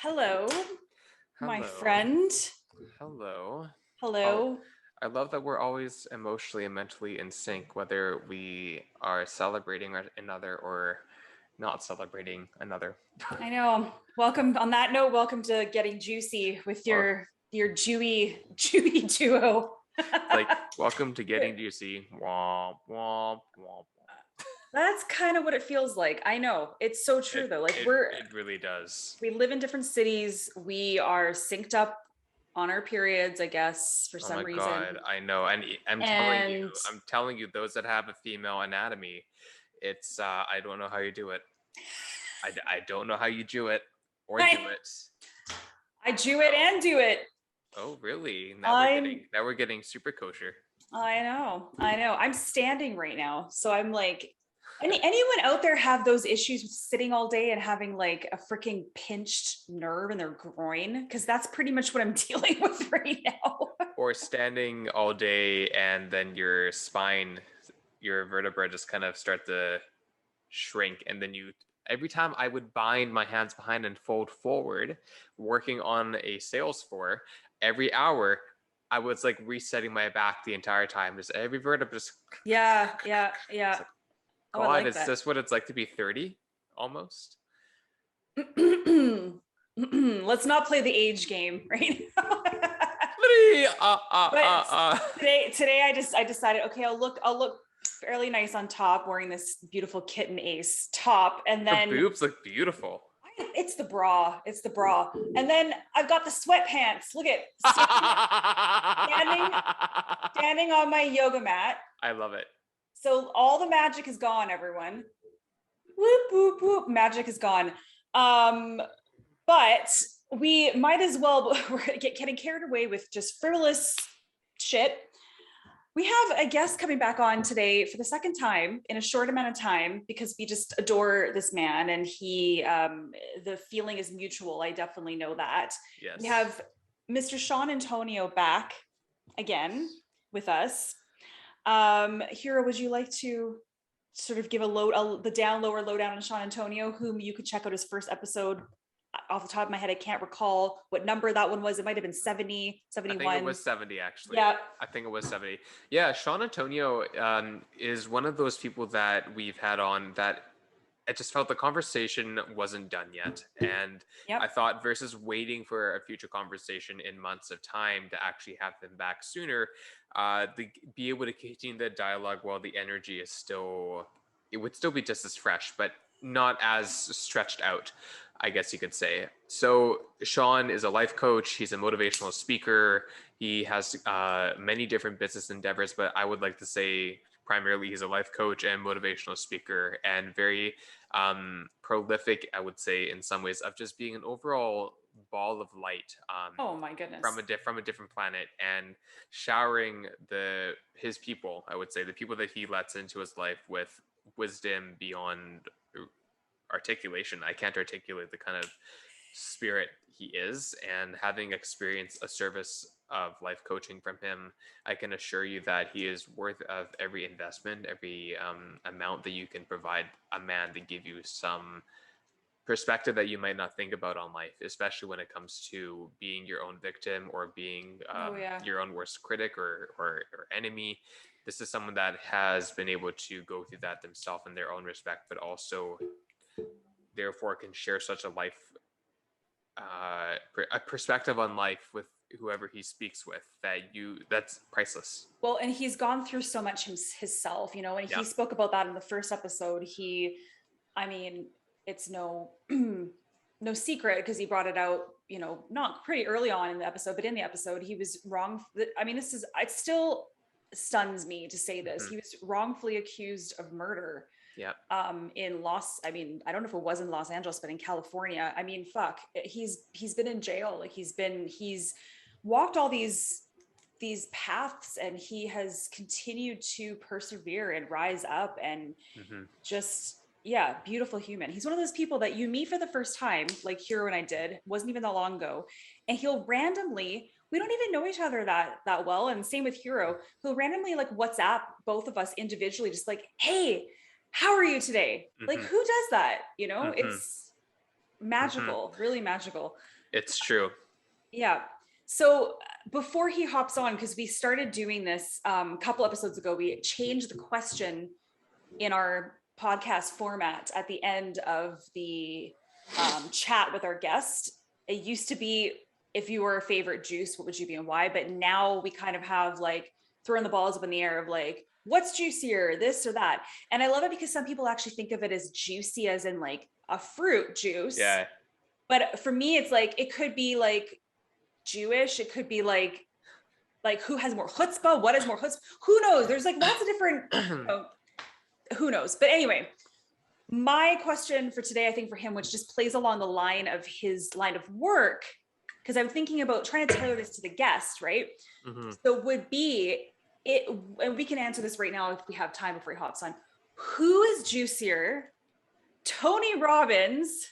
Hello, my Hello. friend. Hello. Oh, Hello. I love that we're always emotionally and mentally in sync, whether we are celebrating another or not celebrating another. I know. Welcome. On that note, welcome to getting juicy with Well, your Jewy duo. it's like, welcome to getting juicy. Womp, womp, womp. That's kind of what it feels like. I know. It's so true It, though. Like it, it really does. we live in different cities. We are synced up on our periods, I guess, for Oh some my reason. God, I know. And And I'm telling you, those that have a female anatomy, I don't know how you do it. I don't know how you do it or do I it. I do it Oh. and do it. Oh, really? I'm Now we're getting super kosher. I know. I know. I'm standing right now. So I'm like, anyone out there have those issues with sitting all day and having like a freaking pinched nerve in their groin? Because that's pretty much what I'm dealing with right now. Or standing all day and then your spine, your vertebra just kind of start to shrink. And then every time I would bind my hands behind and fold forward, working on a sales floor, every hour, I was like resetting my back the entire time. Just every vertebra just, Yeah, yeah, it's yeah. like, Oh, I God, like is that. this what it's like to be 30 almost? Let's not play the age game right now. But today I decided, okay, I'll look fairly nice on top wearing this beautiful kitten ace top, and Her then boobs look beautiful. it's the bra. It's the bra. And then I've got the sweatpants. Look at standing standing on my yoga mat. I love it. So all the magic is gone, everyone. Whoop whoop whoop. Magic is gone. But we might as well we're getting carried away with just frivolous shit. We have a guest coming back on today for the second time in a short amount of time because we just adore this man and the feeling is mutual. I definitely know that. Yes. We have Mr. Shawn Antonio back again with us. Hira, would you like to sort of give the lower lowdown on Shawn Antonio, whom you could check out his first episode? Off the top of my head, I can't recall what number that one was. It might have been 70, 71. I think it was 70, actually. Yeah. I think it was 70. Yeah, Shawn Antonio is one of those people that we've had on that I just felt the conversation wasn't done yet. And Yep. I thought versus waiting for a future conversation in months of time to actually have them back sooner, be able to continue the dialogue while the energy is it would still be just as fresh, but not as stretched out, I guess you could say. So Shawn is a life coach. He's a motivational speaker. He has many different business endeavors, but I would like to say primarily he's a life coach and motivational speaker, and very prolific, I would say, in some ways, of just being an overall ball of light. Oh my goodness. From a different planet, and showering his people, I would say, the people that he lets into his life with wisdom beyond articulation. I can't articulate the kind of spirit he is, and having experienced a service of life coaching from him, I can assure you that he is worth of every investment, every amount that you can provide a man to give you some perspective that you might not think about on life, especially when it comes to being your own victim or being your own worst critic or enemy. This is someone that has been able to go through that themselves in their own respect, but also therefore can share such a life a perspective on life with whoever he speaks with that's priceless. Well, and he's gone through so much himself, and he spoke about that in the first episode. I mean, it's no no secret because he brought it out, not pretty early on in the episode, but in the episode, he was wrong. I mean, it still stuns me to say this. He was wrongfully accused of murder. Yeah. I mean, I don't know if it was in Los Angeles, but in California. I mean, fuck, he's been in jail. Like he's walked all these paths, and he has continued to persevere and rise up and just, yeah, beautiful human. He's one of those people that you meet for the first time, like Hero and I did, wasn't even that long ago. And he'll randomly, we don't even know each other that well. And same with Hero, he'll randomly like WhatsApp both of us individually, just like, hey, how are you today? Like, who does that? It's magical, really magical. It's true. Yeah. So before he hops on, because we started doing this a couple episodes ago, we changed the question in our podcast format at the end of the chat with our guest. It used to be, if you were a favorite juice, what would you be and why? But now we kind of have like throwing the balls up in the air of like, what's juicier, this or that? And I love it because some people actually think of it as juicy as in like a fruit juice. Yeah. But for me, it's like, it could be like Jewish. It could be like who has more chutzpah? What is more chutzpah? Who knows? There's like lots of different, who knows? But anyway, my question for today, I think for him, which just plays along the line of his line of work, because I'm thinking about trying to tailor this to the guest, right? So would be it, and we can answer this right now if we have time before he hops on. Who is juicier, Tony Robbins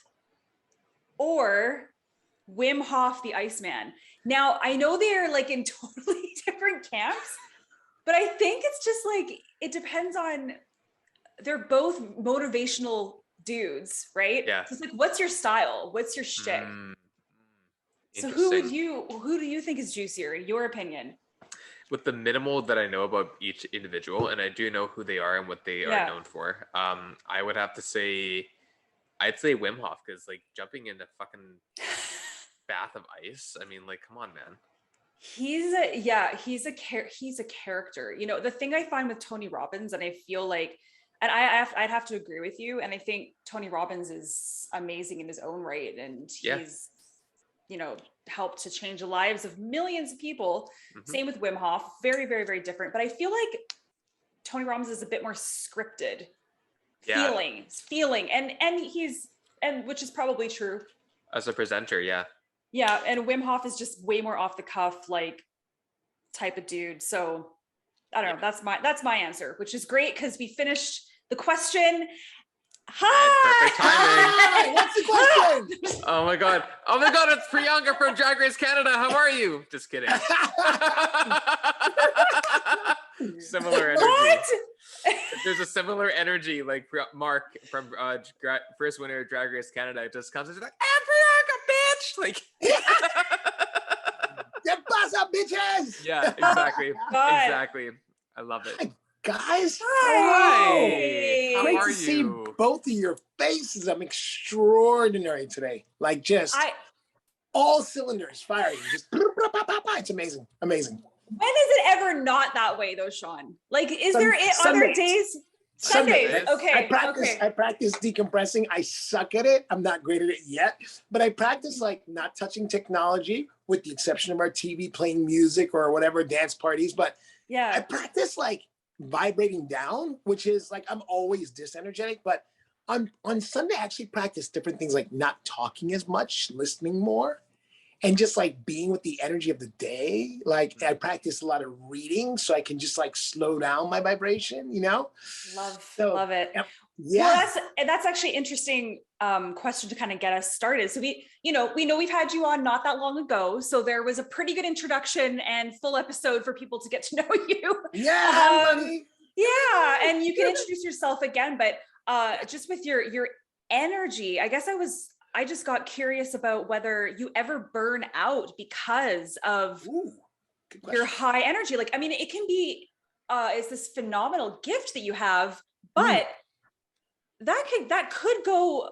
or Wim Hof, the Iceman? Now, I know they're like in totally different camps, but I think it's just like, it depends on, they're both motivational dudes, right? Yeah. So it's like, what's your style? What's your shtick? So who do you think is juicier, in your opinion? With the minimal that I know about each individual, and I do know who they are and what they are known for, I would have to say, I'd say Wim Hof, because like jumping in a fucking bath of ice, I mean, like, come on, man. He's a character. You know, the thing I find with Tony Robbins, and I feel like, and I'd have to agree with you, and I think Tony Robbins is amazing in his own right, and he's, you know, helped to change the lives of millions of people. Same with Wim Hof, very, very, very different. But I feel like Tony Robbins is a bit more scripted, feeling, and which is probably true as a presenter. Yeah, and Wim Hof is just way more off the cuff, like, type of dude. So I don't know. That's my answer, which is great because we finished the question. Perfect timing. What's the question? Oh my god, it's Priyanka from Drag Race Canada. How are you? Just kidding. Similar energy. What? There's a similar energy, like Mark from first winner of Drag Race Canada just comes and is like, "And Priyanka, bitch!" Like, "Get pasa, bitches!" Yeah, exactly. Exactly. I love it. Hi, guys. Hi. How Great are to see you? both of your faces. I'm extraordinary today. Like, just all cylinders firing. Just it's amazing. Amazing. When is it ever not that way though, Shawn? Like, are there days? Sundays. Okay. I practice decompressing. I suck at it. I'm not great at it yet, but I practice like not touching technology, with the exception of our TV playing music or whatever, dance parties. But I practice like vibrating down, which is like, I'm always disenergetic, but on Sunday, I actually practice different things, like not talking as much, listening more, and just like being with the energy of the day. Like, I practice a lot of reading so I can just like slow down my vibration, you know? Love it. Yeah. Well, that's actually interesting question to kind of get us started. So we know we've had you on not that long ago. So there was a pretty good introduction and full episode for people to get to know you. Yeah. And you can introduce yourself again, but just with your energy, I guess I just got curious about whether you ever burn out because of your high energy. Like, I mean, it can be, it's this phenomenal gift that you have, but that could go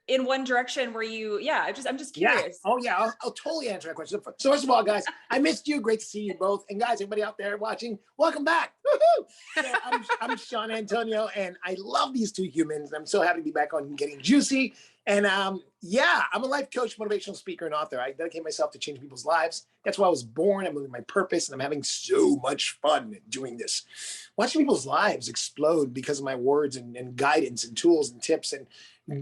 in one direction where I'm just curious. Yeah. Oh yeah, I'll totally answer that question. So first of all, guys, I missed you. Great to see you both. And guys, everybody out there watching, welcome back. Woohoo! So I'm Shawn Antonio, and I love these two humans. I'm so happy to be back on Getting Juicy. And I'm a life coach, motivational speaker, and author. I dedicate myself to change people's lives. That's why I was born. I'm living my purpose, and I'm having so much fun doing this. Watching people's lives explode because of my words and guidance and tools and tips and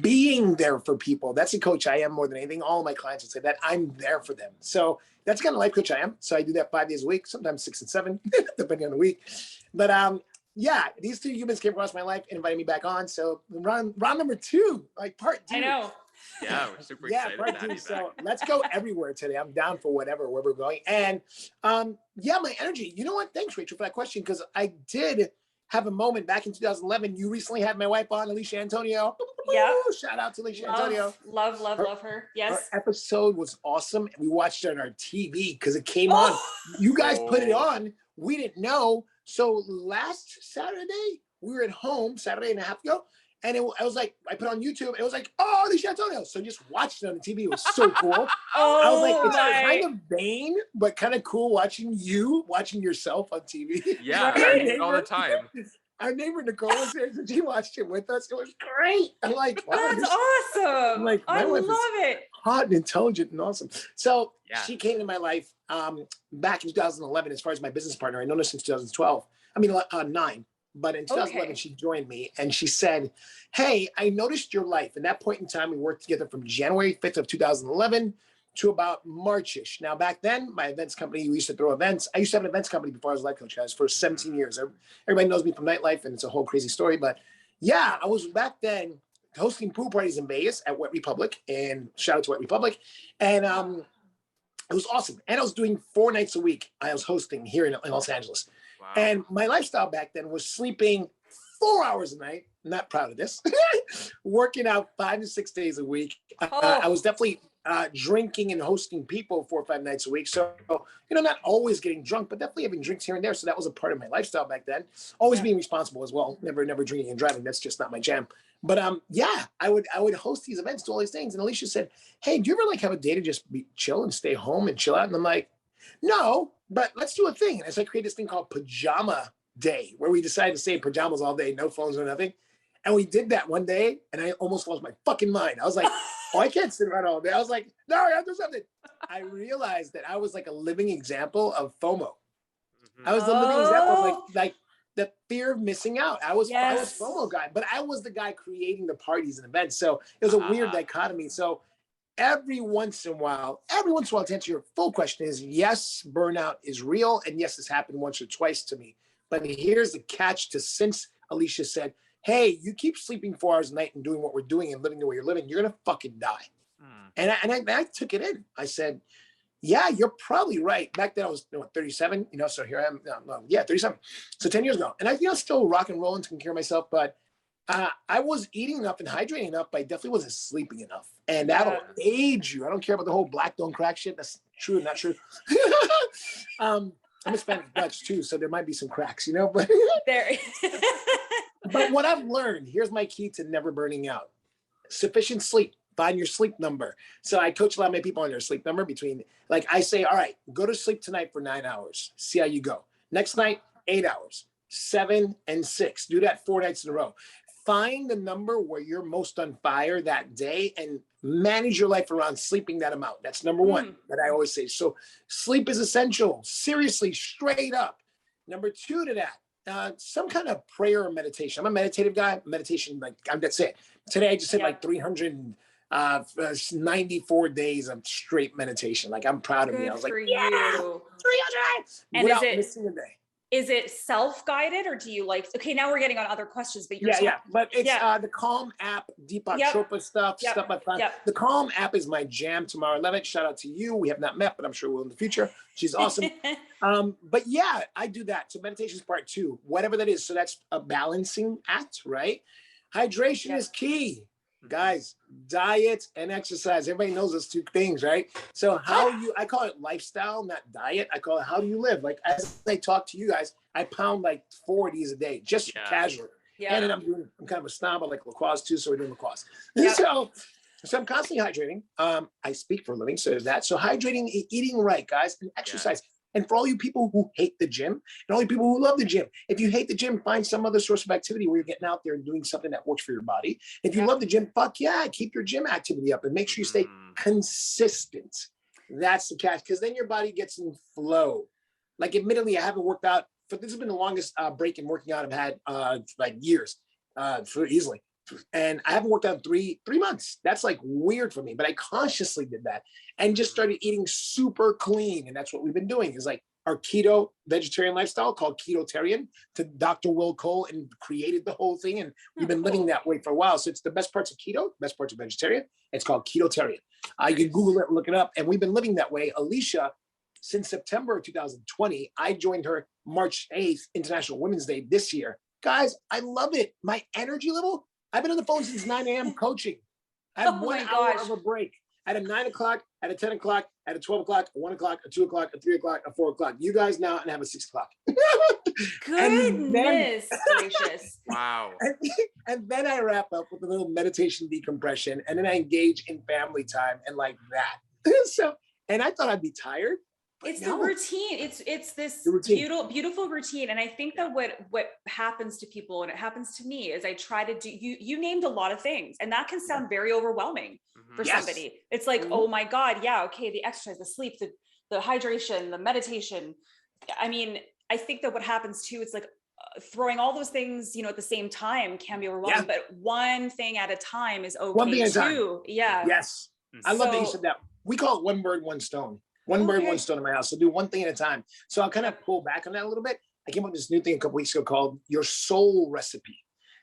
being there for people. That's the coach I am more than anything. All of my clients would say that I'm there for them. So that's the kind of life coach I am. So I do that 5 days a week, sometimes 6 and 7, depending on the week. But these two humans came across my life and invited me back on. So round number 2, like part 2. I know. Yeah, we're super excited. Part 2. So let's go everywhere today. I'm down for where we're going. And my energy. You know what? Thanks, Rachel, for that question, because I did have a moment back in 2011. You recently had my wife on, Alicia Antonio. Yeah. Shout out to Alicia Antonio. Love her. Yes. Her episode was awesome. We watched it on our TV because it came on. Oh, You guys put it on. We didn't know. So last Saturday, we were at home, Saturday and a half ago. And I was like, I put it on YouTube. It was like, oh, Alicia Antonio. So just watched it on the TV. It was so cool. oh, I was like, it's my. kind of vain, but kind of cool watching yourself on TV. Yeah, I do it all the time. Our neighbor Nicole was here, so she watched it with us. It was great. I'm like, wow, That's awesome. I'm like, I my wife love is it. hot and intelligent and awesome. So Yeah. she came into my life back in 2011 as far as my business partner. I known her since 2012. I mean, 9. But in 2011, she joined me and she said, hey, I noticed your life. At that point in time, we worked together from January 5th of 2011 to about March-ish. Now, back then, my events company, we used to throw events. I used to have an events company before I was a life coach, guys, for 17 years. Everybody knows me from nightlife, and it's a whole crazy story. But yeah, I was back then hosting pool parties in Vegas at Wet Republic, and shout out to Wet Republic. And it was awesome. And I was doing 4 nights a week. I was hosting here in Los Angeles. Wow. And my lifestyle back then was sleeping 4 hours a night. I'm not proud of this. Working out 5 to 6 days a week. I was definitely drinking and hosting people 4 or 5 nights a week. So, not always getting drunk, but definitely having drinks here and there. So that was a part of my lifestyle back then. Always being responsible as well. Never drinking and driving. That's just not my jam. But I would host these events, do all these things. And Alicia said, hey, do you ever have a day to just be chill and stay home and chill out? And I'm like, no, but let's do a thing. And so I created this thing called Pajama Day, where we decided to stay in pajamas all day, no phones or nothing. And we did that one day, and I almost lost my fucking mind. I was like, oh, I can't sit around all day. I was like, no, I have to do something. I realized that I was like a living example of FOMO. I was the living example of like the fear of missing out. I was FOMO guy, but I was the guy creating the parties and events. So it was a weird dichotomy. So every once in a while, to answer your full question is, yes, burnout is real. And yes, this happened once or twice to me. But here's the catch since Alicia said, hey, you keep sleeping 4 hours a night and doing what we're doing and living the way you're living, you're going to fucking die. And I took it in. I said, yeah, you're probably right. Back then I was 37, so here I am. 37. So 10 years ago. And I still rock and rolling, taking care of myself, but I was eating enough and hydrating enough, but I definitely wasn't sleeping enough. And that'll age you. I don't care about the whole black don't crack shit. That's true and not true. I'm Hispanic Dutch too, so there might be some cracks, but There. but what I've learned, here's my key to never burning out. Sufficient sleep. Find your sleep number. So I coach a lot of my people on their sleep number I say, all right, go to sleep tonight for 9 hours. See how you go. Next night, 8 hours, 7 and 6. Do that 4 nights in a row. Find the number where you're most on fire that day and manage your life around sleeping that amount. That's number one that I always say. So sleep is essential. Seriously, straight up. Number 2 to that, some kind of prayer or meditation. I'm a meditative guy. Meditation, that's it. Today I just did 394 days of straight meditation. I'm proud of me. I was like, yeah, 300 and without missing a day. Is it self-guided or do you okay, now we're getting on other questions, but you're but it's the Calm app, Deepak Chopra stuff I found. The Calm app is my jam. Tomorrow 11. Shout out to you. We have not met, but I'm sure we'll in the future. She's awesome. But yeah, I do that. So meditation is part 2, whatever that is. So that's a balancing act, right? Hydration is key. Guys, diet and exercise. Everybody knows those 2 things, right? So I call it lifestyle, not diet. I call it how do you live? As I talk to you guys, I pound 4 of these a day, just casually. Yeah. And then I'm kind of a snob. I like lacrosse too, so we're doing lacrosse. Yeah. So I'm constantly hydrating. I speak for a living, so there's that. So hydrating, eating right, guys, and exercise. And for all you people who hate the gym and all you people who love the gym, if you hate the gym, find some other source of activity where you're getting out there and doing something that works for your body. If you love the gym, keep your gym activity up and make sure you stay consistent. That's the catch, because then your body gets in flow. Admittedly, I haven't worked out, but this has been the longest break in working out I've had years, for easily. And I haven't worked out in three months. That's weird for me, but I consciously did that and just started eating super clean. And that's what we've been doing is our keto vegetarian lifestyle called Ketotarian to Dr. Will Cole, and created the whole thing. And we've been living that way for a while. So it's the best parts of keto, best parts of vegetarian. It's called Ketotarian. You can Google it, look it up. And we've been living that way. Alicia, since September of 2020, I joined her March 8th, International Women's Day this year. Guys, I love it. My energy level, I've been on the phone since 9 a.m. coaching. I have Oh 1 my hour gosh. of a break. At a 9 o'clock, at a 10 o'clock, at a 12 o'clock, a 1 o'clock, a 2 o'clock, a 3 o'clock, a 4 o'clock. You guys now and have a 6 o'clock. And then, Goodness gracious. Wow. and then I wrap up with a little meditation decompression, and then I engage in family time and like that. So, and I thought I'd be tired. But It's no, the routine. It's this The routine. beautiful routine. And I think that what happens to people, and it happens to me, is I try to do, you named a lot of things, and that can sound very overwhelming for Yes. somebody. It's like, oh my God, yeah, okay, the exercise, the sleep, the hydration, the meditation. I mean, I think that what happens too, it's like throwing all those things, at the same time can be overwhelming, but one thing at a time is okay. One thing at a time. too. Yeah. Yes. I love that you said that. We call it one bird, one stone. One bird, one stone in my house. So do one thing at a time. So I'll kind of pull back on that a little bit. I came up with this new thing a couple weeks ago called your soul recipe.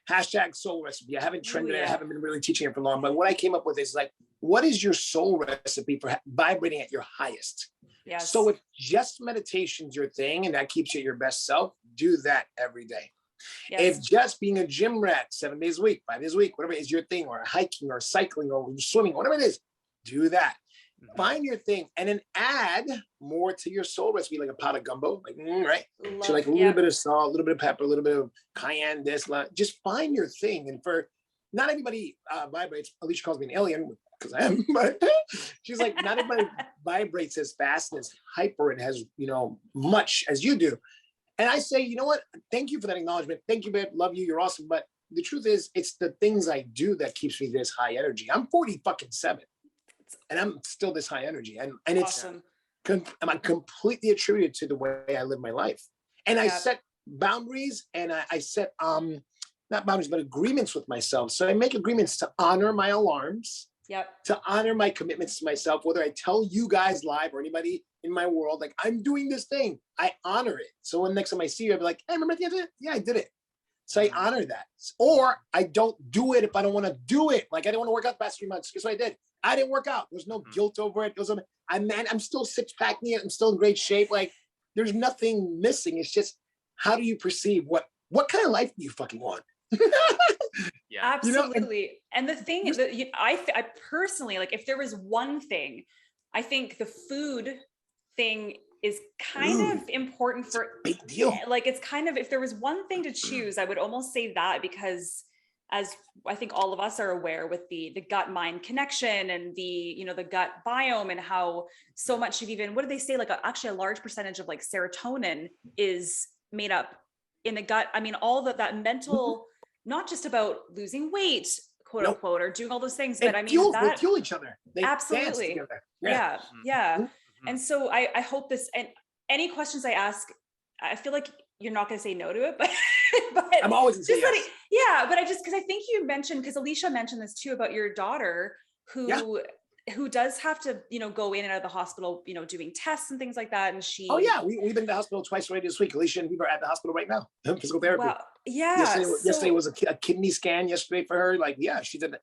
Hashtag soul recipe. I haven't trended it. I haven't been really teaching it for long. But what I came up with is like, what is your soul recipe for vibrating at your highest? Yes. So if just meditation's your thing and that keeps you at your best self, do that every day. Yes. If just being a gym rat 7 days a week, 5 days a week, whatever is your thing, or hiking or cycling or swimming, whatever it is, do that. Find your thing and then add more to your soul recipe, like a pot of gumbo, like, right? So like a little bit of salt, a little bit of pepper, a little bit of cayenne, just find your thing. And for not everybody vibrates. Alicia calls me an alien because I am, but she's like, not everybody vibrates as fast and as hyper and has, much as you do. And I say, you know what? Thank you for that acknowledgement. Thank you, babe. Love you. You're awesome. But the truth is, it's the things I do that keeps me this high energy. I'm 47. And I'm still this high energy. And it's awesome. I'm completely attributed to the way I live my life. And I set boundaries and I set, not boundaries, but agreements with myself. So I make agreements to honor my alarms, to honor my commitments to myself, whether I tell you guys live or anybody in my world, like I'm doing this thing, I honor it. So when next time I see you, I'll be like, hey, remember the other? Yeah, I did it. So I honor that. Or I don't do it if I don't want to do it. Like I didn't want to work out the past 3 months. Guess what I did? I didn't work out. There's no guilt over it. I'm still six-packing it. I'm still in great shape. Like there's nothing missing. It's just, how do you perceive what kind of life do you fucking want? Yeah, absolutely. And the thing is that I personally, like if there was one thing, I think the food thing is kind of important for big deal. Like it's kind of, if there was one thing to choose, I would almost say that, because as I think all of us are aware with the gut mind connection and the gut biome, and how so much of even, what do they say? Like actually a large percentage of like serotonin is made up in the gut. I mean, all that mental, not just about losing weight, quote unquote, or doing all those things, but I mean, they fuel each other. They absolutely. dance together. Yeah. And so I hope this, and any questions I ask, I feel like you're not going to say no to it, but I'm always going to say yes. But because I think you mentioned, because Alicia mentioned this too, about your daughter who does have to, go in and out of the hospital, doing tests and things like that. And she, we've been to the hospital twice already this week. Alicia and we were at the hospital right now. Physical therapy. Wow. Yeah. Yesterday was a kidney scan yesterday for her. Like, she did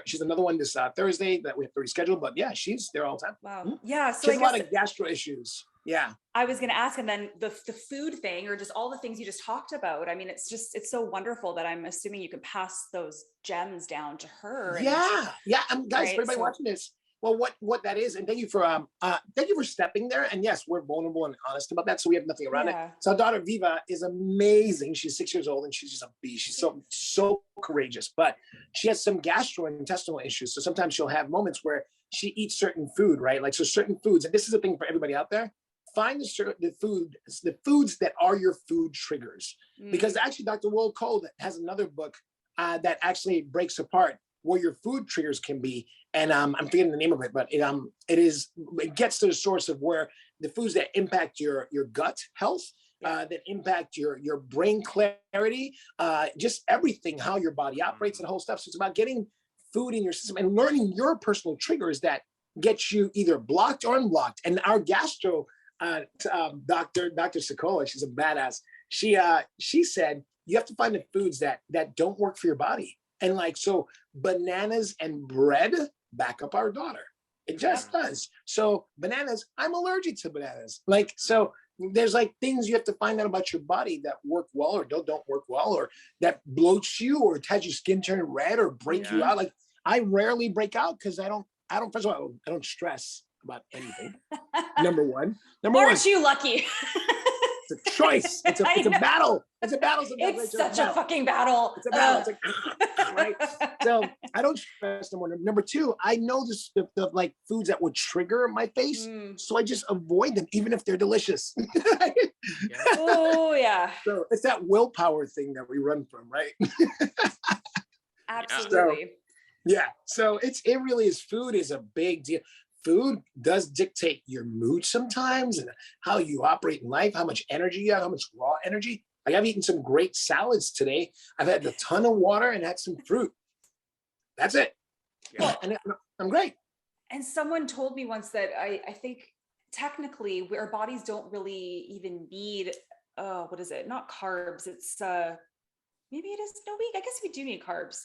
she's another one this Thursday that we have to reschedule, but she's there all the time. Wow. Yeah. So she has a lot of gastro issues. Yeah. I was going to ask, and then the food thing, or just all the things you just talked about. I mean, it's so wonderful that I'm assuming you can pass those gems down to her. Yeah. Guys, for everybody watching this, well, what that is, and thank you for stepping there. And yes, we're vulnerable and honest about that, so we have nothing around it. So our daughter Viva is amazing. She's 6 years old and she's just a beast. She's so courageous, but she has some gastrointestinal issues. So sometimes she'll have moments where she eats certain food, right? Like, so certain foods, and this is a thing for everybody out there, find the foods that are your food triggers. Because actually Dr. Will Cole has another book that actually breaks apart where your food triggers can be. And I'm forgetting the name of it, but it gets to the source of where the foods that impact your gut health, that impact your brain clarity, just everything, how your body operates and the whole stuff. So it's about getting food in your system and learning your personal triggers that get you either blocked or unblocked. And our gastro Dr. Sokola, she's a badass. She said you have to find the foods that don't work for your body. And like, so bananas and bread back up our daughter. It just does. So bananas, I'm allergic to bananas. Like, so there's like things you have to find out about your body that work well or don't work well, or that bloats you or has your skin turn red or break you out. Like I rarely break out because I don't, first of all, I don't stress about anything. Number one. Aren't you lucky? It's a choice. It's a battle. It's a battle. It's such a fucking battle. It's a battle. It's like, right? So I don't stress no more. Number two, I know the like foods that would trigger my face. So I just avoid them, even if they're delicious. Oh yeah. So it's that willpower thing that we run from, right? Absolutely. So it really is. Food is a big deal. Food does dictate your mood sometimes and how you operate in life, how much energy you have, how much raw energy. Like I've eaten some great salads today. I've had a ton of water and had some fruit. That's it. Yeah. And I'm great. And someone told me once that I think technically our bodies don't really even need, what is it? Not carbs. It's maybe it is. No, I guess we do need carbs.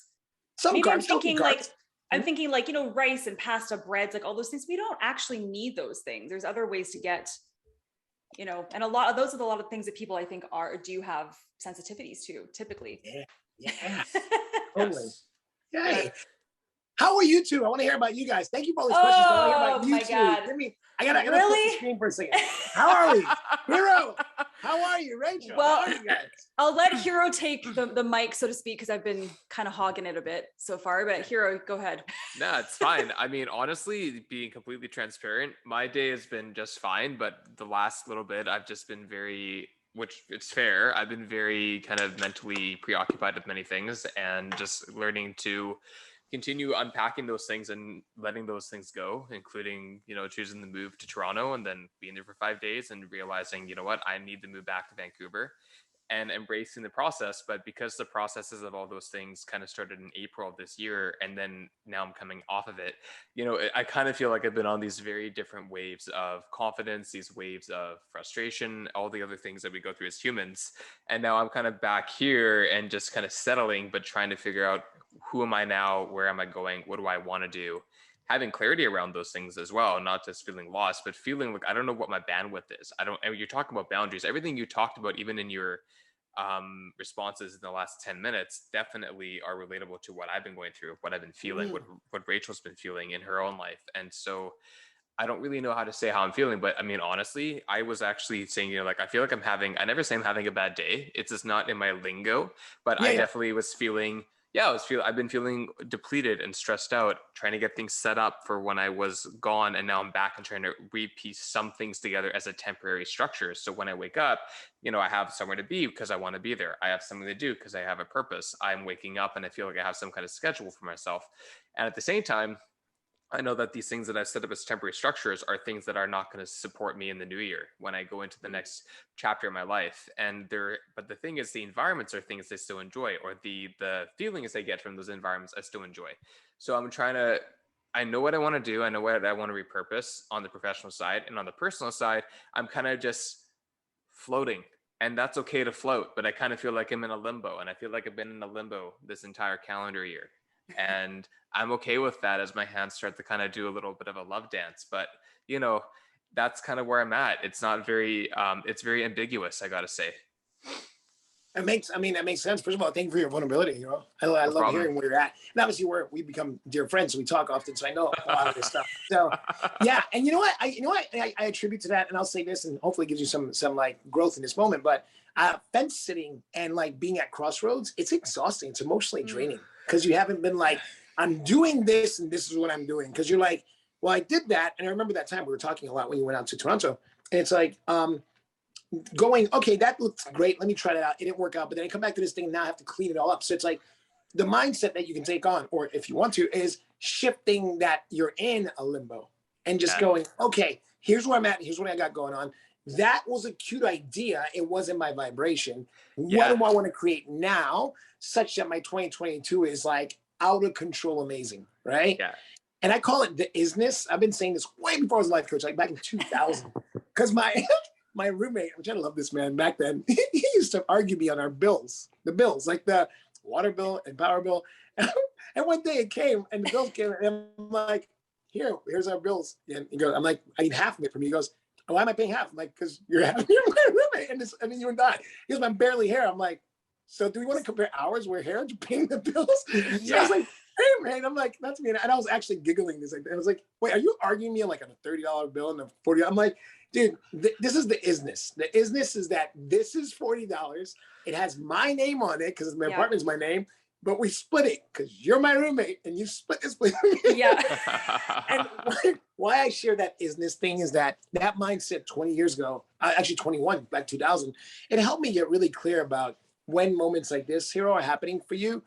Some maybe carbs. I'm thinking like, you know, rice and pasta, breads, like all those things. We don't actually need those things. There's other ways to get, you know, and those are a lot of things that people I think do have sensitivities to typically. Yeah. Totally. Yeah. How are you two? I want to hear about you guys. Thank you for all these questions. I want to hear about you two. I gotta flip the screen for a second. How are we? Hero, how are you? Rachel, well, how are you guys? I'll let Hero take the mic, so to speak, because I've been kind of hogging it a bit so far, but Hero, go ahead. No, it's fine. I mean, honestly, being completely transparent, my day has been just fine, but the last little bit, I've just been which it's fair. I've been very kind of mentally preoccupied with many things and just learning to continue unpacking those things and letting those things go, including, you know, choosing the move to Toronto and then being there for 5 days and realizing, you know what, I need to move back to Vancouver and embracing the process. But because the processes of all those things kind of started in April of this year, and then now I'm coming off of it, you know, I kind of feel like I've been on these very different waves of confidence, these waves of frustration, all the other things that we go through as humans. And now I'm kind of back here and just kind of settling, but trying to figure out, who am I now? Where am I going? What do I want to do? Having clarity around those things as well, not just feeling lost, but feeling like I don't know what my bandwidth is. And you're talking about boundaries. Everything you talked about, even in your responses in the last 10 minutes, definitely are relatable to what I've been going through, what I've been feeling, what Rachel's been feeling in her own life. And so I don't really know how to say how I'm feeling, but I mean, honestly, I was actually saying, you know, like, I feel like I never say I'm having a bad day. It's just not in my lingo, but I definitely was feeling, I've been feeling depleted and stressed out, trying to get things set up for when I was gone. And now I'm back and trying to repiece some things together as a temporary structure. So when I wake up, you know, I have somewhere to be because I want to be there. I have something to do because I have a purpose. I'm waking up and I feel like I have some kind of schedule for myself. And at the same time, I know that these things that I've set up as temporary structures are things that are not going to support me in the new year when I go into the next chapter of my life. But the thing is, the environments are things I still enjoy, or the feelings I get from those environments I still enjoy. So I know what I want to do. I know what I want to repurpose on the professional side, and on the personal side, I'm kind of just floating. And that's okay to float, but I kind of feel like I'm in a limbo, and I feel like I've been in a limbo this entire calendar year. And I'm okay with that as my hands start to kind of do a little bit of a love dance. But, you know, that's kind of where I'm at. It's not very, it's very ambiguous, I got to say. That makes sense. First of all, thank you for your vulnerability. You know, I love hearing where you're at. And obviously we become dear friends, so we talk often. So I know a lot of this stuff. So yeah. And you know what, I attribute to that, and I'll say this, and hopefully it gives you some like growth in this moment, but fence sitting and like being at crossroads, it's exhausting. It's emotionally draining. Because you haven't been like, I'm doing this and this is what I'm doing. Because you're like, well, I did that. And I remember that time we were talking a lot when you went out to Toronto. And it's like going, okay, that looks great. Let me try that out. It didn't work out. But then I come back to this thing and now I have to clean it all up. So it's like the mindset that you can take on, or if you want to, is shifting that you're in a limbo and just going, okay, here's where I'm at. Here's what I got going on. That was a cute idea. It wasn't my vibration. What do I want to create now, such that my 2022 is like out of control amazing, right? Yeah. And I call it the isness. I've been saying this way before I was a life coach, like back in 2000. Because my roommate, which I love this man back then, he used to argue me on our bills, like the water bill and power bill. And one day it came, and the bills came, and I'm like, here's our bills. And he goes, I'm like, I need half of it from you. He goes, why am I paying half? I'm like, because you're having my roommate, and then you and I. He goes, I'm barely here. I'm like, so do we want to compare hours where here? You're paying the bills? So I was like, hey man, I'm like, that's me. And I was actually giggling this. Like, I was like, wait, are you arguing me like on a $30 bill and a $40? I'm like, dude, this is the isness. The isness is that this is $40. It has my name on it because my apartment's my name, but we split it because you're my roommate and you split this with me. Yeah. And why I share that isness thing is that mindset 20 years ago, actually 21, back 2000, it helped me get really clear about when moments like this, Hero, are happening for you.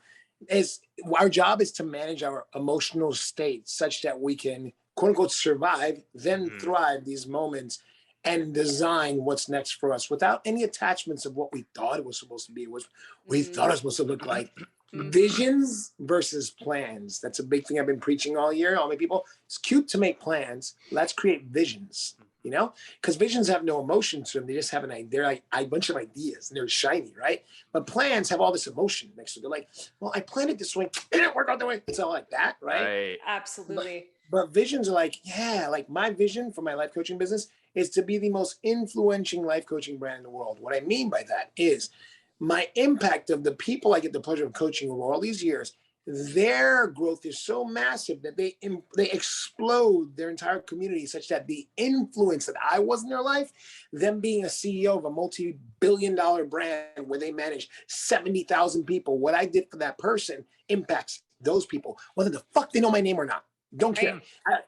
Is our job is to manage our emotional state such that we can, quote unquote, survive, then thrive these moments and design what's next for us without any attachments of what we thought it was supposed to be, what we thought it was supposed to look like. Visions versus plans. That's a big thing I've been preaching all year. All my people, it's cute to make plans. Let's create visions, you know, because visions have no emotion to them. They just have an idea. They're like a bunch of ideas and they're shiny, right? But plans have all this emotion next to it. They're like, well, I planned it this way. It didn't work out that way. It's all like that, right? Absolutely. But visions are like, yeah, like my vision for my life coaching business is to be the most influential life coaching brand in the world. What I mean by that is my impact of the people I get the pleasure of coaching over all these years, their growth is so massive that they explode their entire community such that the influence that I was in their life, them being a CEO of a multi-billion-dollar brand where they manage 70,000 people, what I did for that person impacts those people, whether the fuck they know my name or not. Don't care.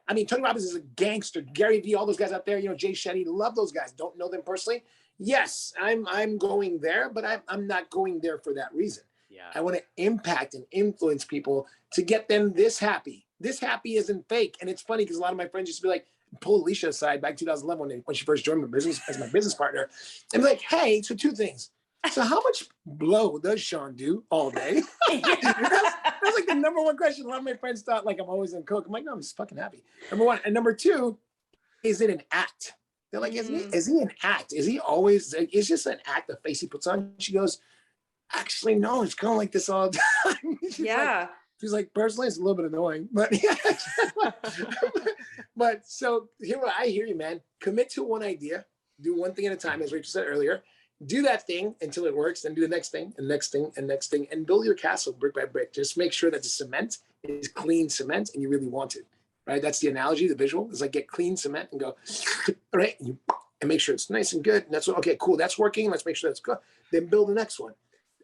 I mean, Tony Robbins is a gangster. Gary Vee, all those guys out there, you know, Jay Shetty, love those guys. Don't know them personally. Yes, I'm going there, but I'm not going there for that reason. Yeah. I want to impact and influence people to get them this happy. This happy isn't fake. And it's funny because a lot of my friends used to be like, pull Alicia aside back in 2011 when she first joined my business as my business partner. And be like, hey, so two things. So how much blow does Shawn do all day? That's like the number one question. A lot of my friends thought like I'm always on coke. I'm like, no, I'm just fucking happy. Number one. And number two, is it an act? They're like, is he an act? Is he always, it's just an act, the face he puts on. She goes, actually, no, it's kind of like this all the time. She's like, personally, it's a little bit annoying, but but so here, I hear you, man. Commit to one idea, do one thing at a time, as Rachel said earlier. Do that thing until it works, then do the next thing, and next thing, and next thing, and build your castle brick by brick. Just make sure that the cement is clean cement and you really want it. Right, that's the analogy, the visual. Is like get clean cement and go, right, and make sure it's nice and good. And that's what, okay, cool, that's working. Let's make sure that's good. Then build the next one.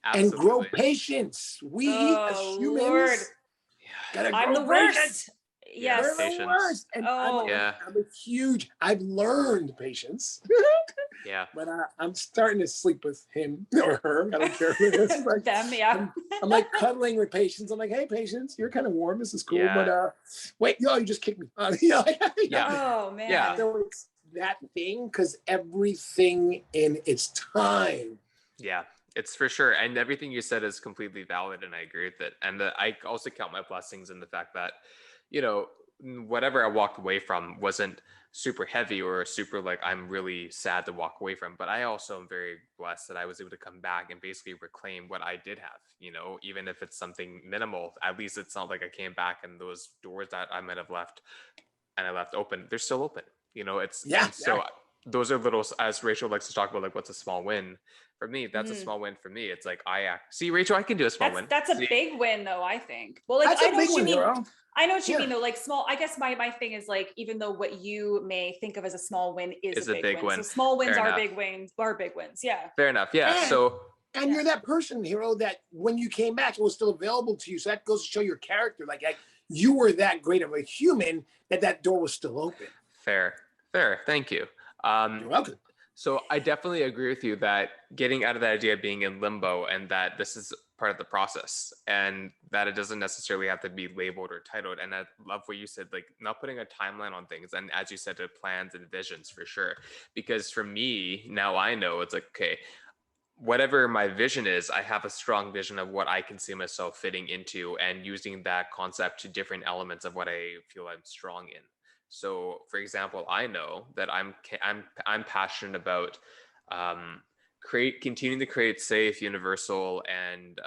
Absolutely. And grow patience. We as humans gotta grow I'm the patience. worst. Yes. We're the worst. And I'm a huge, I've learned patience. But I'm starting to sleep with him or her. I don't care who it is. Like, them, yeah. I'm like cuddling with Patience. I'm like, hey, Patience, you're kind of warm. This is cool. But wait, yo, you just kicked me. Oh, man. Yeah. So it's that thing because everything in its time. Yeah. It's for sure. And everything you said is completely valid. And I agree with it. And I also count my blessings in the fact that, you know, whatever I walked away from wasn't super heavy or super like I'm really sad to walk away from. But I also am very blessed that I was able to come back and basically reclaim what I did have, you know, even if it's something minimal. At least it's not like I came back and those doors that I might have left and I left open, they're still open. You know, it's so those are little, as Rachel likes to talk about, like what's a small win for me. That's a small win for me. It's like see, Rachel, I can do a small win. That's a big win though, I think. Well, like I know what you mean. I know what you mean though, like small, I guess my thing is like, even though what you may think of as a small win is a big win. So small wins are big wins. Yeah. Fair enough. Yeah. And you're that person, Hero, that when you came back, it was still available to you. So that goes to show your character. Like you were that great of a human that door was still open. Fair. Thank you. You're welcome. So I definitely agree with you that getting out of that idea of being in limbo and that this is part of the process and that it doesn't necessarily have to be labeled or titled. And I love what you said, like not putting a timeline on things. And as you said, the plans and visions for sure. Because for me, now I know it's like, okay, whatever my vision is, I have a strong vision of what I can see myself fitting into and using that concept to different elements of what I feel I'm strong in. So, for example, I know that I'm passionate about continuing to create safe, universal, and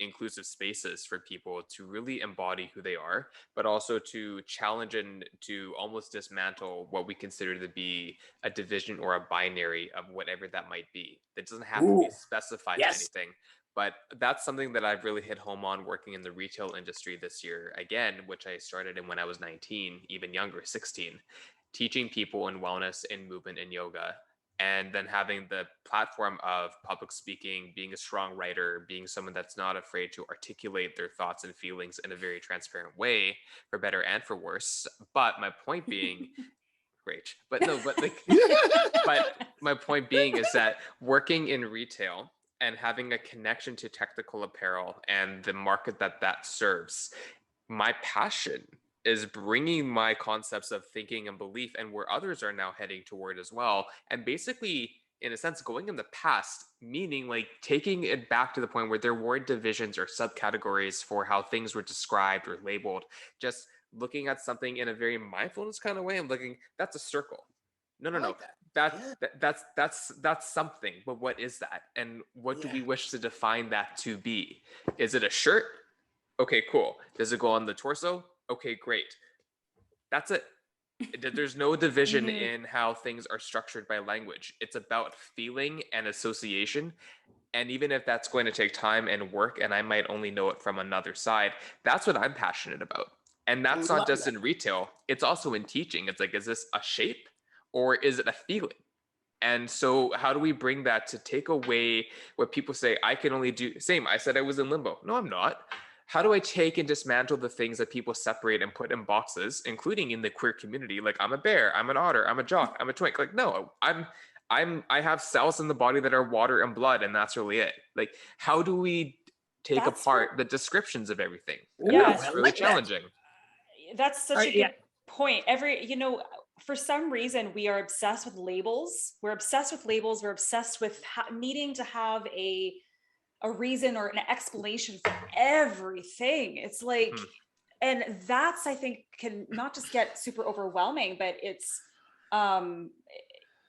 inclusive spaces for people to really embody who they are, but also to challenge and to almost dismantle what we consider to be a division or a binary of whatever that might be. It doesn't have to be Ooh, specified to yes. anything. But that's something that I've really hit home on working in the retail industry this year, again, which I started in when I was 19, even younger, 16, teaching people in wellness, in movement, in yoga, and then having the platform of public speaking, being a strong writer, being someone that's not afraid to articulate their thoughts and feelings in a very transparent way, for better and for worse. But my point being, great, but no, but like, but my point being is that working in retail and having a connection to technical apparel and the market that that serves, my passion is bringing my concepts of thinking and belief and where others are now heading toward as well. And basically, in a sense, going in the past, meaning like taking it back to the point where there weren't divisions or subcategories for how things were described or labeled, just looking at something in a very mindfulness kind of way. I'm looking, that's a circle. No, no, I no. like that. That's something. But what is that? And what do we Yeah. wish to define that to be? Is it a shirt? Okay, cool. Does it go on the torso? Okay, great. That's it. There's no division Mhm. in how things are structured by language. It's about feeling and association. And even if that's going to take time and work, and I might only know it from another side, that's what I'm passionate about. And I that's not love just that. in retail, it's also in teaching. It's like, is this a shape or is it a feeling? And so, how do we bring that to take away what people say, I can only do? Same, I said I was in limbo. No, I'm not. How do I take and dismantle the things that people separate and put in boxes, including in the queer community? Like, I'm a bear, I'm an otter, I'm a jock, I'm a twink. Like, no, I have cells in the body that are water and blood, and that's really it. Like, how do we take That's apart what, the descriptions of everything? And Ooh, yeah, that's I really like that. challenging. that's All such a right, yeah. good point. For some reason, we are obsessed with labels. We're obsessed with labels. We're obsessed with needing to have a reason or an explanation for everything. It's like, Mhm. and that's, I think, can not just get super overwhelming, but it's, um,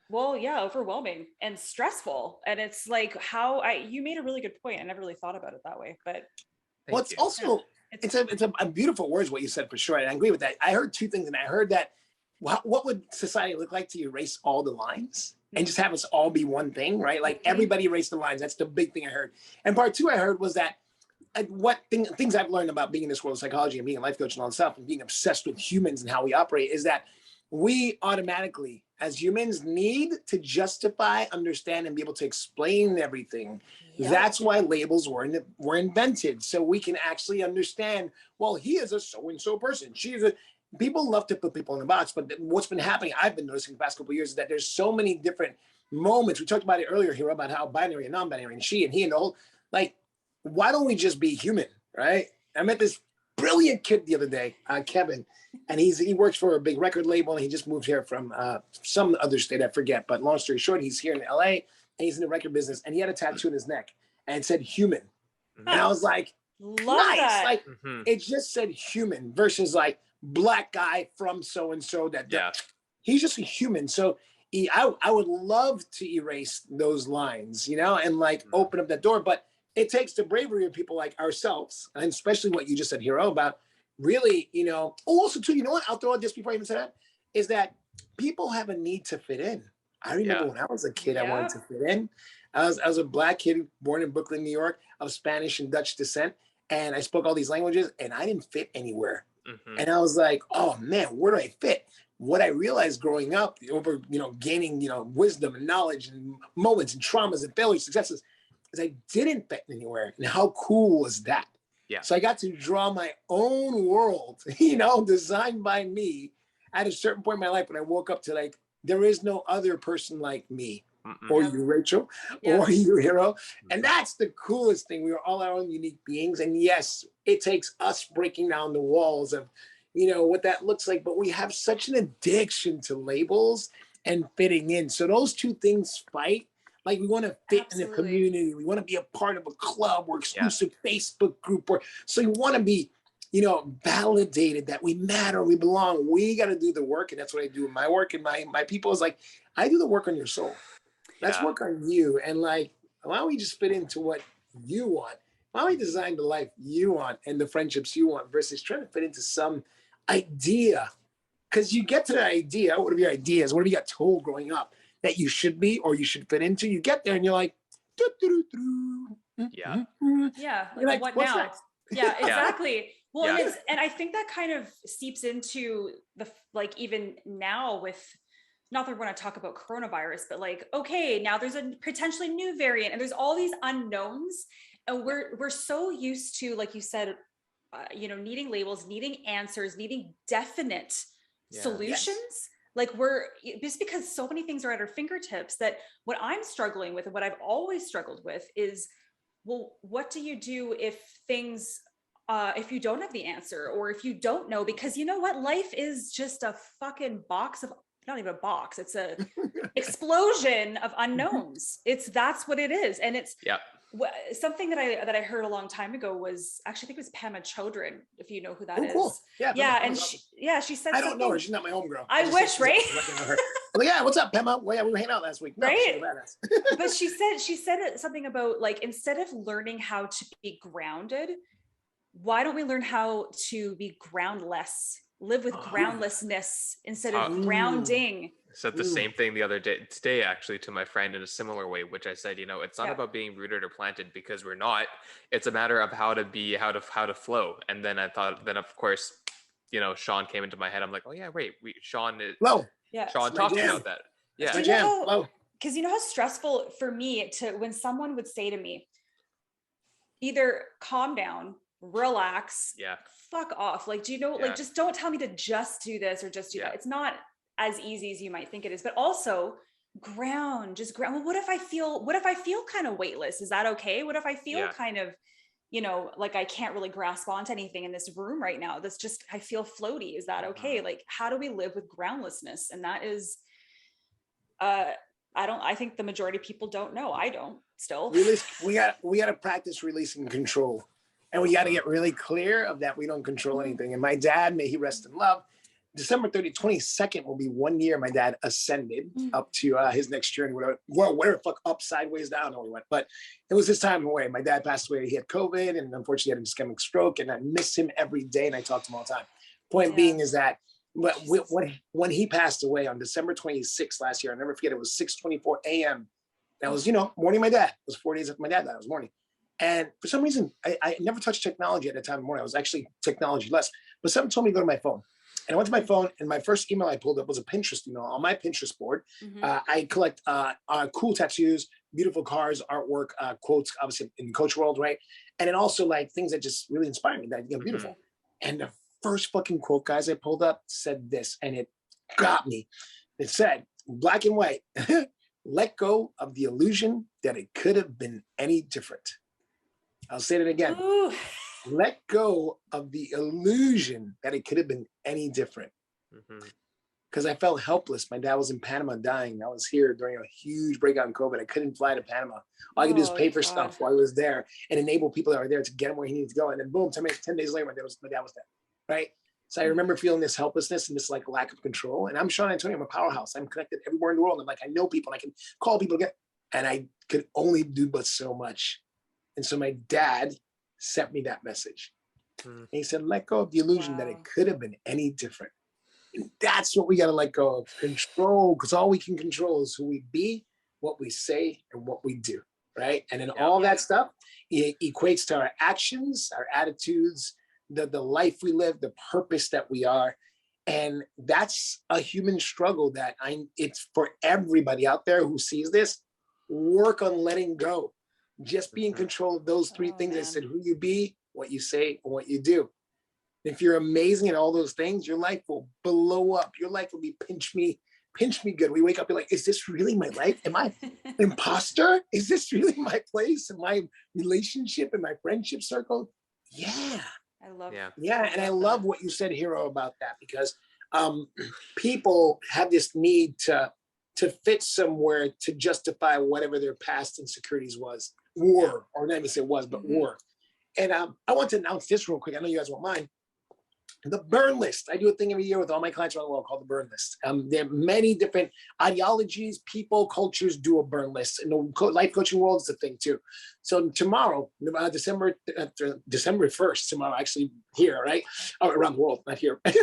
well, yeah, overwhelming and stressful. And it's like you made a really good point. I never really thought about it that way, but Well, Thank it's you. yeah, also it's, it's a beautiful words what you said for sure, and I agree with that. I heard two things, and I heard that what would society look like to erase all the lines and just have us all be one thing, right? Like Mhm. everybody erase the lines. That's the big thing I heard. And part two I heard was that things I've learned about being in this world of psychology and being a life coach and all that stuff and being obsessed with humans and how we operate is that we automatically, as humans, need to justify, understand, and be able to explain everything. Yep. That's why labels were invented, so we can actually understand. Well, he is a so and so person. She is a. People love to put people in a box, but what's been happening, I've been noticing the past couple of years, is that there's so many different moments. We talked about it earlier here about how binary and non-binary and she and he and the whole like. Why don't we just be human, right? I met this brilliant kid the other day, Kevin, and he works for a big record label, and he just moved here from some other state, I forget. But long story short, he's here in LA, and he's in the record business, and he had a tattoo in his neck, and it said human. And I was like, love nice. that. Like, Mm-hmm. it just said human versus like black guy from so and so. Yeah. He's just a human. So I would love to erase those lines, and like open up that door. But it takes the bravery of people like ourselves, and especially what you just said, Hero, about really, also too, you know what? I'll throw out just before I even say that, is that people have a need to fit in. I remember Yeah. when I was a kid, I wanted Yep. to fit in. I was a black kid born in Brooklyn, New York, of Spanish and Dutch descent. And I spoke all these languages and I didn't fit anywhere. Mm-hmm. And I was like, oh man, where do I fit? What I realized growing up over, gaining, wisdom and knowledge and moments and traumas and failures, successes, is I didn't fit anywhere. And how cool was that? Yeah. So I got to draw my own world, designed by me at a certain point in my life when I woke up to like, there is no other person like me. Mm-mm. Or Yep. you, Rachel, Yep. or you, Hero. Mm-hmm. And that's the coolest thing. We are all our own unique beings. And yes, it takes us breaking down the walls of, what that looks like. But we have such an addiction to labels and fitting in. So those two things fight. Like we want to fit in a Absolutely. community. We want to be a part of a club or exclusive Facebook group. So you want to be, validated that we matter, we belong. We got to do the work. And that's what I do in my work. And my people is like, I do the work on your soul. Let's Yeah. work on you. And like, why don't we just fit into what you want? why don't we design the life you want and the friendships you want versus trying to fit into some idea? Because you get to the idea, whatever your idea is, whatever you got told growing up that you should be or you should fit into, you get there and you're like, Yeah. Yeah. You're like, what what's now? next? Yeah, exactly. Well, Yeah. and I think that kind of seeps into the, like, even now with, not that we're going to talk about coronavirus, but like, okay, now there's a potentially new variant and there's all these unknowns. And we're so used to, like you said, needing labels, needing answers, needing definite solutions. Yes. Like just because so many things are at our fingertips, that what I'm struggling with and what I've always struggled with is, well, what do you do if things, if you don't have the answer, or if you don't know? Because you know what? Life is just a fucking box of, not even a box, it's a explosion of unknowns. That's what it is. And it's something that I heard a long time ago was, actually, I think it was Pema Chodron, if you know who that is. Cool. Yeah. And she said, I don't know her. She's not my homegirl. I wish, right? I'm like, yeah, what's up, Pema? Well, yeah, we were hanging out last week. No, right. But she said something about, like, instead of learning how to be grounded, why don't we learn how to be groundless? Live with groundlessness instead of grounding. I said the same thing the other day, today, actually, to my friend in a similar way, which I said, it's not about being rooted or planted, because we're not. It's a matter of how to flow. And then I thought, then of course, Shawn came into my head. I'm like, oh yeah, wait, Shawn flow. Yeah. Shawn talked about that. Yeah. Because you know how stressful for me when someone would say to me, either calm down, relax, fuck off. Like, do you know, like, just don't tell me to just do this or just do that. It's not as easy as you might think it is. But also just ground. Well, what if I feel kind of weightless? Is that okay? What if I feel kind of, like I can't really grasp onto anything in this room right now? That's just, I feel floaty. Is that okay? Like, how do we live with groundlessness? And that is, I think the majority of people don't know. I don't still. We got to practice releasing control. And we got to get really clear of that. We don't control anything. And my dad, may he rest in love, December 22nd will be 1 year my dad ascended up to his next journey, whatever fuck, up, sideways, down, or he went. But it was his time away. My dad passed away. He had COVID and unfortunately had an ischemic stroke, and I miss him every day and I talk to him all the time. Point being is that when he passed away on December 26th last year, I'll never forget, it was 6:24 a.m. That was, morning my dad. It was 4 days after my dad died. It was morning. And for some reason, I never touched technology at the time of the morning. I was actually technology less. But something told me to go to my phone. And I went to my phone, and my first email I pulled up was a Pinterest email. On my Pinterest board, I collect cool tattoos, beautiful cars, artwork, quotes, obviously in the coach world, right? And then also like things that just really inspire me, that beautiful. And the first fucking quote, guys, I pulled up said this, and it got me. It said, black and white, let go of the illusion that it could have been any different. I'll say it again. Ooh. Let go of the illusion that it could have been any different. Because I felt helpless. My dad was in Panama dying. I was here during a huge breakout in COVID. I couldn't fly to Panama. All I could do is pay for stuff while I was there and enable people that were there to get him where he needed to go. And then boom, 10 days later, my dad was dead, right? So I remember feeling this helplessness and this like lack of control. And I'm Shawn Antonio. I'm a powerhouse. I'm connected everywhere in the world. I'm like, I know people. And I can call people again. And I could only do but so much. And so my dad sent me that message. And he said, let go of the illusion that it could have been any different. And that's what we got to let go of. Control, because all we can control is who we be, what we say, and what we do, right? And then all that stuff, it equates to our actions, our attitudes, the life we live, the purpose that we are. And that's a human struggle that it's for everybody out there who sees this. Work on letting go. Just be in control of those three things. I said, who you be, what you say, and what you do. If you're amazing at all those things, your life will blow up. Your life will be pinch me good. We wake up, you're like, is this really my life? Am I an imposter? Is this really my place in my relationship, in my friendship circle? Yeah. I love it. Yeah. And I love what you said, Hero, about that, because people have this need to fit somewhere to justify whatever their past insecurities was. Or not even say was, but were. And I want to announce this real quick. I know you guys won't mind. The burn list. I do a thing every year with all my clients around the world called the burn list. There are many different ideologies, people, cultures do a burn list. In the life coaching world, it's a thing too. So tomorrow, December 1st, tomorrow, actually here, right? Oh, around the world, not here. Because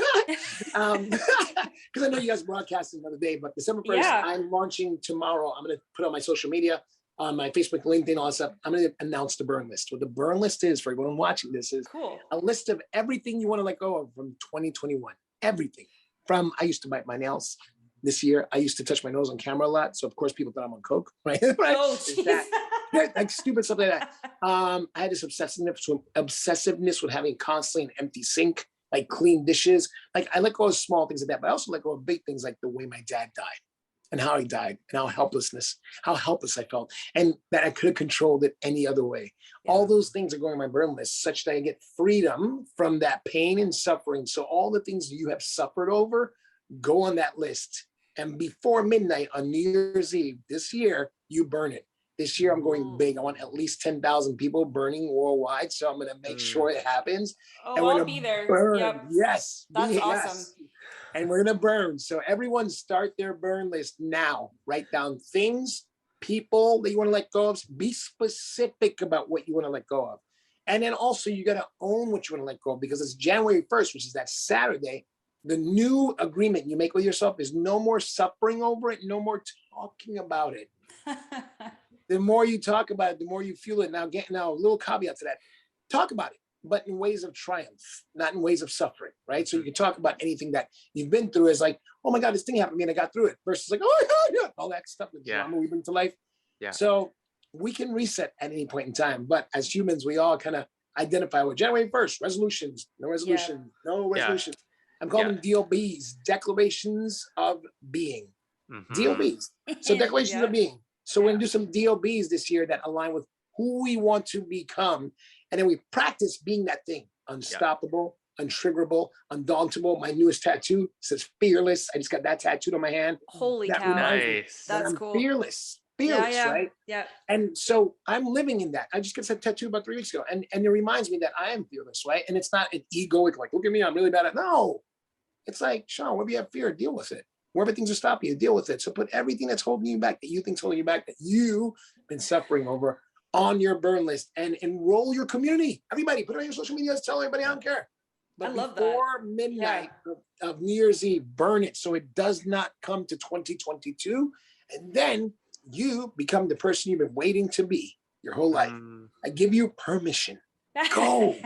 I know you guys broadcast another day, but December 1st, Yeah. I'm launching tomorrow. I'm going to put on my social media, on my Facebook, LinkedIn, all that stuff. I'm going to announce the burn list. What the burn list is for everyone watching this is Cool. a list of everything you want to let go of from 2021. Everything. From, I used to bite my nails this year. I used to touch my nose on camera a lot. So of course people thought I'm on coke, right? Oh, Like stupid stuff like that. I had this obsessiveness with having constantly an empty sink, like clean dishes. Like I let go of small things like that, but I also let go of big things like the way my dad died and how he died and how helpless I felt, and that I could have controlled it any other way. Yeah. All those things are going on my burn list such that I get freedom from that pain and suffering. So all the things you have suffered over go on that list. And before midnight on New Year's Eve this year, you burn it. This year, I'm going big. I want at least 10,000 people burning worldwide. So I'm going to make sure it happens. Oh, and we're I'll gonna be there. burn. Yep. Yes. That's awesome. Yes. And we're going to burn. So everyone start their burn list now. Write down things, people that you want to let go of. Be specific about what you want to let go of. And then also you got to own what you want to let go of, because it's January 1st, which is that Saturday. The new agreement you make with yourself is no more suffering over it, no more talking about it. The more you talk about it, the more you feel it. Now, a little caveat to that. Talk about it, but in ways of triumph, not in ways of suffering, right? So you can talk about anything that you've been through as like, oh my God, this thing happened to me and I got through it, versus like, oh my God, all that stuff, the drama we bring to life. Yeah. So we can reset at any point in time. But as humans, we all kind of identify with January 1st, resolutions, no resolution, no resolution. I'm calling them DOBs, declarations of being. DOBs. So declarations of being. So we're going to do some DOBs this year that align with who we want to become. And then we practice being that thing. Unstoppable, untriggerable, undauntable. My newest tattoo says fearless. I just got that tattooed on my hand. Holy that cow. Nice. That's I'm cool. Fearless, right? Yeah. And so I'm living in that. I just got that tattoo about 3 weeks ago. And it reminds me that I am fearless, right? And it's not an egoic, like, look at me, I'm really bad at it. No. It's like, Shawn, wherever you have fear, deal with it. Wherever things are stopping you, deal with it. So put everything that's holding you back, that you think's holding you back, that you've been suffering over, on your burn list, and enroll your community. Everybody, put it on your social media, tell everybody, I don't care. But I love before midnight of New Year's Eve, burn it so it does not come to 2022. And then you become the person you've been waiting to be your whole life. I give you permission. Go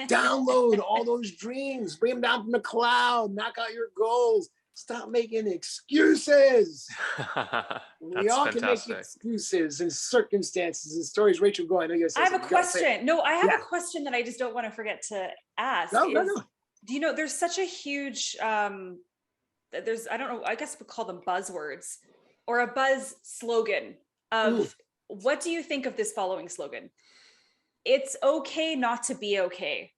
download all those dreams, bring them down from the cloud, knock out your goals, stop making excuses. We all can make excuses and circumstances and stories. Rachel, go. I know you guys. I have a question. No, I have a question that I just don't want to forget to ask. No. Do you know there's such a huge I don't know, I guess we call them buzzwords or a buzz slogan of what do you think of this following slogan? It's okay not to be okay.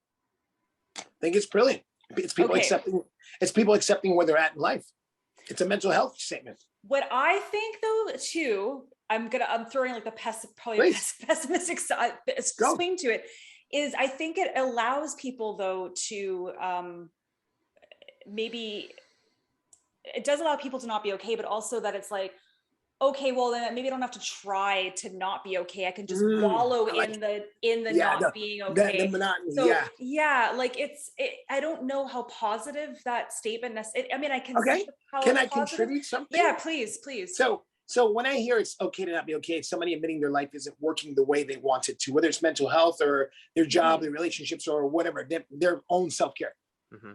I think it's brilliant. It's people accepting where they're at in life. It's a mental health statement. What I think though, too, I'm throwing like probably a pessimistic swing to it, is I think it allows people though to maybe it does allow people to not be okay, but also that it's like, okay, well then maybe I don't have to try to not be okay. I can just wallow in the not being okay. The monotony, so like I don't know how positive that statement is. I mean, I can. Okay. Can I contribute something? Yeah, please. So when I hear it's okay to not be okay, it's somebody admitting their life isn't working the way they want it to, whether it's mental health or their job, their relationships, or whatever, their own self-care.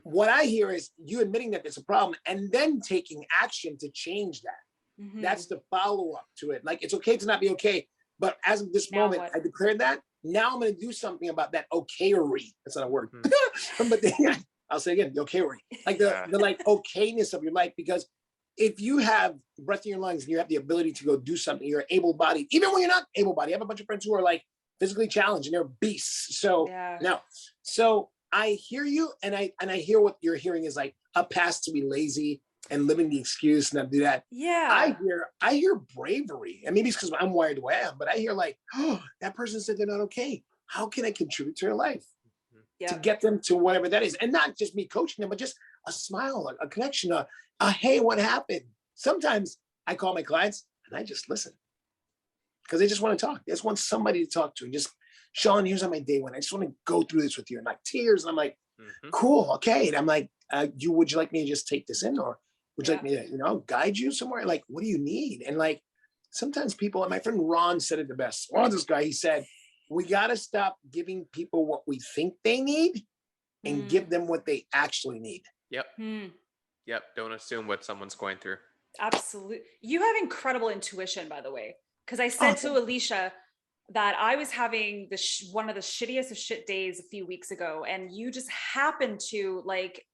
What I hear is you admitting that there's a problem and then taking action to change that. That's the follow-up to it. Like, it's okay to not be okay, but as of this moment, I declared that. Now I'm going to do something about that okayery. That's not a word. But I'll say again, the okayery. Like the like okayness of your life, because if you have breath in your lungs and you have the ability to go do something, you're able-bodied, even when you're not able-bodied. I have a bunch of friends who are like physically challenged and they're beasts. So so I hear you, and I hear what you're hearing is like a past to be lazy and living the excuse and not do that. Yeah. I hear bravery. And maybe it's because I'm wired the way I am, but I hear like, oh, that person said they're not okay. How can I contribute to their life? to get them to whatever that is. And not just me coaching them, but just a smile, a connection, a hey, what happened? Sometimes I call my clients and I just listen because they just want to talk. They just want somebody to talk to. And just, Shawn, here's how my day went. I just want to go through this with you. And like tears. And I'm like, cool, okay. And I'm like, would you like me to just take this in, or would you like me to, guide you somewhere? Like, what do you need? And like, sometimes people, and my friend Ron said it the best. Ron's this guy, he said, we got to stop giving people what we think they need and give them what they actually need. Yep. Yep. Don't assume what someone's going through. Absolutely. You have incredible intuition, by the way, because I said to Alicia that I was having one of the shittiest of shit days a few weeks ago, and you just happened to like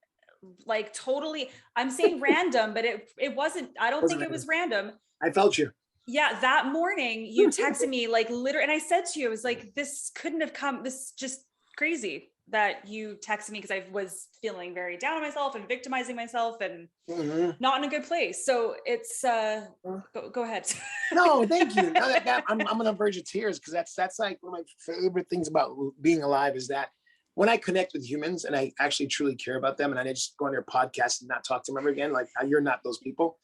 totally, I'm saying random, but it wasn't, I don't think it was random. I felt you. Yeah, that morning you texted me like literally, and I said to you, I was like, this couldn't have come, this is just crazy that you texted me, because I was feeling very down on myself and victimizing myself and not in a good place. So it's go ahead. No, thank you. No, I'm on the verge of tears, because that's like one of my favorite things about being alive, is that when I connect with humans and I actually truly care about them, and I just go on their podcast and not talk to them ever again, like you're not those people.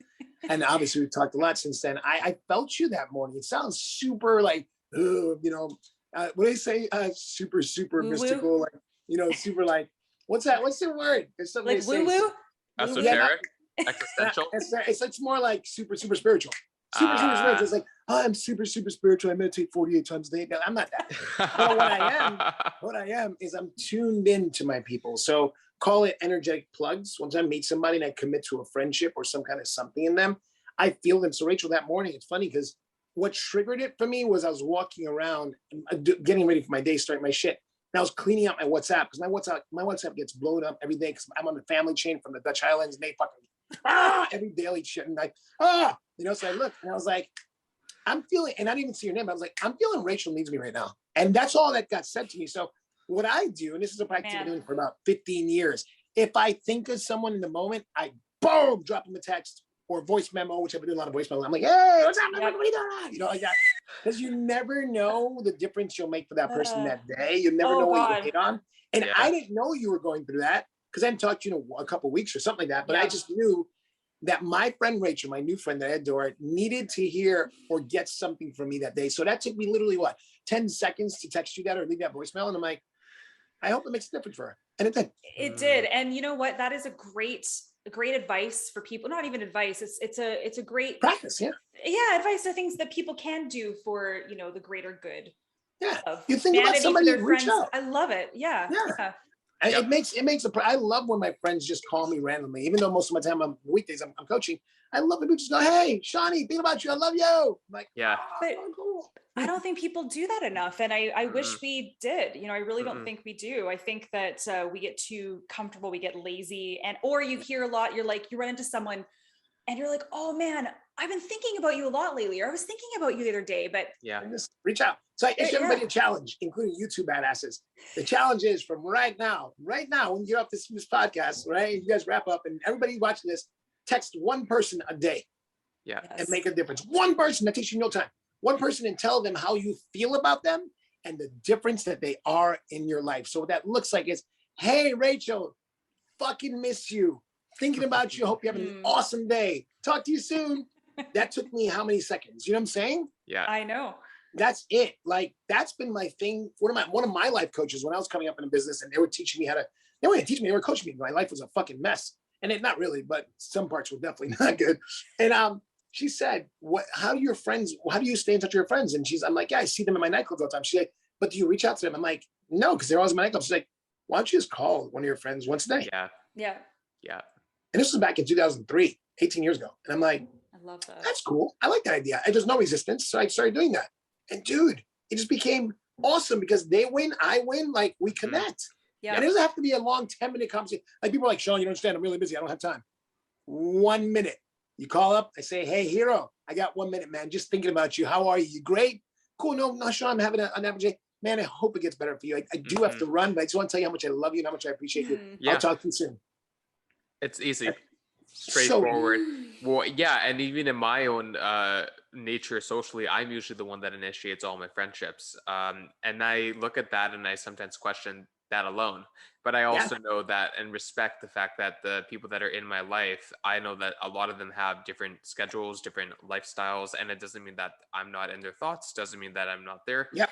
And obviously we've talked a lot since then. I felt you that morning. It sounds super like, what do they say? Super woo-woo. Mystical, like, super like, what's that? What's the word? It's something like woo-woo? Esoteric? Existential? It's more like super spiritual. Super spiritual. It's like, I'm super spiritual. I meditate 48 times a day. No, I'm not that. But what I am is I'm tuned into my people. So call it energetic plugs. Once I meet somebody and I commit to a friendship or some kind of something in them, I feel them. So Rachel, that morning, it's funny because what triggered it for me was I was walking around, getting ready for my day, starting my shit. And I was cleaning up my WhatsApp, because my WhatsApp gets blown up every day, because I'm on the family chain from the Dutch Islands, and they fucking every daily shit, and like so I looked and I was like, I'm feeling, and I didn't even see your name, I was like, I'm feeling Rachel needs me right now. And that's all that got said to me. So what I do, and this is a practice I've been doing for about 15 years, if I think of someone in the moment, I boom, drop them a text or a voice memo, which I've been doing a lot of voice memos. I'm like, hey, what's up? What are you doing? Like that. Because you never know the difference you'll make for that person that day. You never know what you hit on. And I didn't know you were going through that, because I hadn't talked to you in a couple of weeks or something like that. But I just knew that my friend Rachel, my new friend that I adore, needed to hear or get something from me that day. So that took me literally 10 seconds to text you that or leave that voicemail. And I'm like, I hope it makes a difference for her. And it did. It did. And you know what? That is a great advice for people. Not even advice. It's a great practice. Yeah. Advice to things that people can do for, the greater good. Yeah. You think about somebody, reach out. I love it. Yeah. It makes I love when my friends just call me randomly, even though most of my time on weekdays I'm coaching. I love when people just go, hey, Shawnee, thinking about you. I love you. I'm like, but cool. I don't think people do that enough. And I wish we did, I really don't think we do. I think that we get too comfortable, we get lazy, or you hear a lot, you run into someone and you're like, oh man, I've been thinking about you a lot lately, or I was thinking about you the other day, but just reach out. So I issue everybody a challenge, including you two badasses. The challenge is from right now, when you get off this podcast, right? You guys wrap up, and everybody watching this, text one person a day. Yeah. And make a difference. One person, that takes you no time. One person, and tell them how you feel about them and the difference that they are in your life. So what that looks like is, hey, Rachel, fucking miss you. Thinking about you. Hope you have an awesome day. Talk to you soon. That took me how many seconds? You know what I'm saying? Yeah. I know. That's it. Like, that's been my thing. One of my life coaches, when I was coming up in a business, and they were teaching me they were coaching me. My life was a fucking mess. And not really, but some parts were definitely not good. And she said, how do you stay in touch with your friends? And I'm like, yeah, I see them in my nightclubs all the time. She's like, but do you reach out to them? I'm like, no, because they're always in my nightclubs. She's like, why don't you just call one of your friends once a day? Yeah. And this was back in 2003, 18 years ago. And I'm like, I love that. That's cool. I like that idea. And there's no resistance. So I started doing that. And dude, it just became awesome, because they win, I win, like we connect. Yeah. And it doesn't have to be a long 10-minute conversation. Like, people are like, Shawn, you don't understand, I'm really busy, I don't have time. 1 minute. You call up, I say, hey, hero, I got 1 minute, man. Just thinking about you. How are you? You great? Cool. No, Shawn, I'm having an average day. Man, I hope it gets better for you. I do have to run, but I just want to tell you how much I love you and how much I appreciate you. I'll talk to you soon. It's easy. Straightforward. Well, yeah, and even in my own nature socially, I'm usually the one that initiates all my friendships. And I look at that and I sometimes question that alone. But I also know that and respect the fact that the people that are in my life, I know that a lot of them have different schedules, different lifestyles, and it doesn't mean that I'm not in their thoughts, doesn't mean that I'm not there. Yep.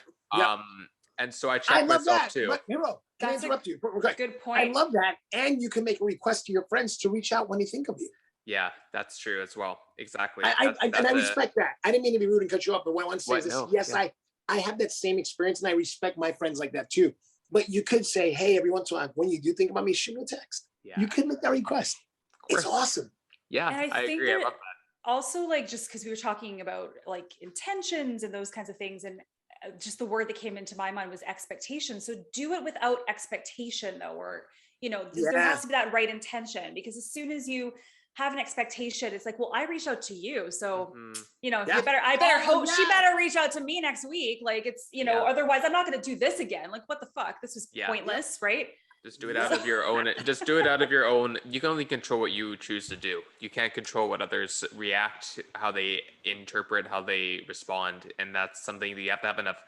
And so I I check love myself that. too. But Hero, can I That's a interrupt you? Okay. good I point. love that. And you can make a request to your friends to reach out when they think of you. Yeah, that's true as well. Exactly. And I respect that. I didn't mean to be rude and cut you off, but what I want to say is this. No. Yes, Yeah. I have that same experience, and I respect my friends like that too. But you could say, hey, every once in a while, when you do think about me, shoot me a text. Yeah. You could make that request. It's awesome. Yeah, And I think agree. I that love that. also, like, just because we were talking about like intentions and those kinds of things, and just the word that came into my mind was expectation. So do it without expectation, though, or there has to be that right intention, because as soon as you have an expectation, it's like, well, I reached out to you, so you better hope she better reach out to me next week. Like, it's otherwise I'm not going to do this again. Like, what the fuck? This is pointless, right? Just do it out of your own. Just do it out of your own. You can only control what you choose to do. You can't control what others react, how they interpret, how they respond, and that's something that you have to have enough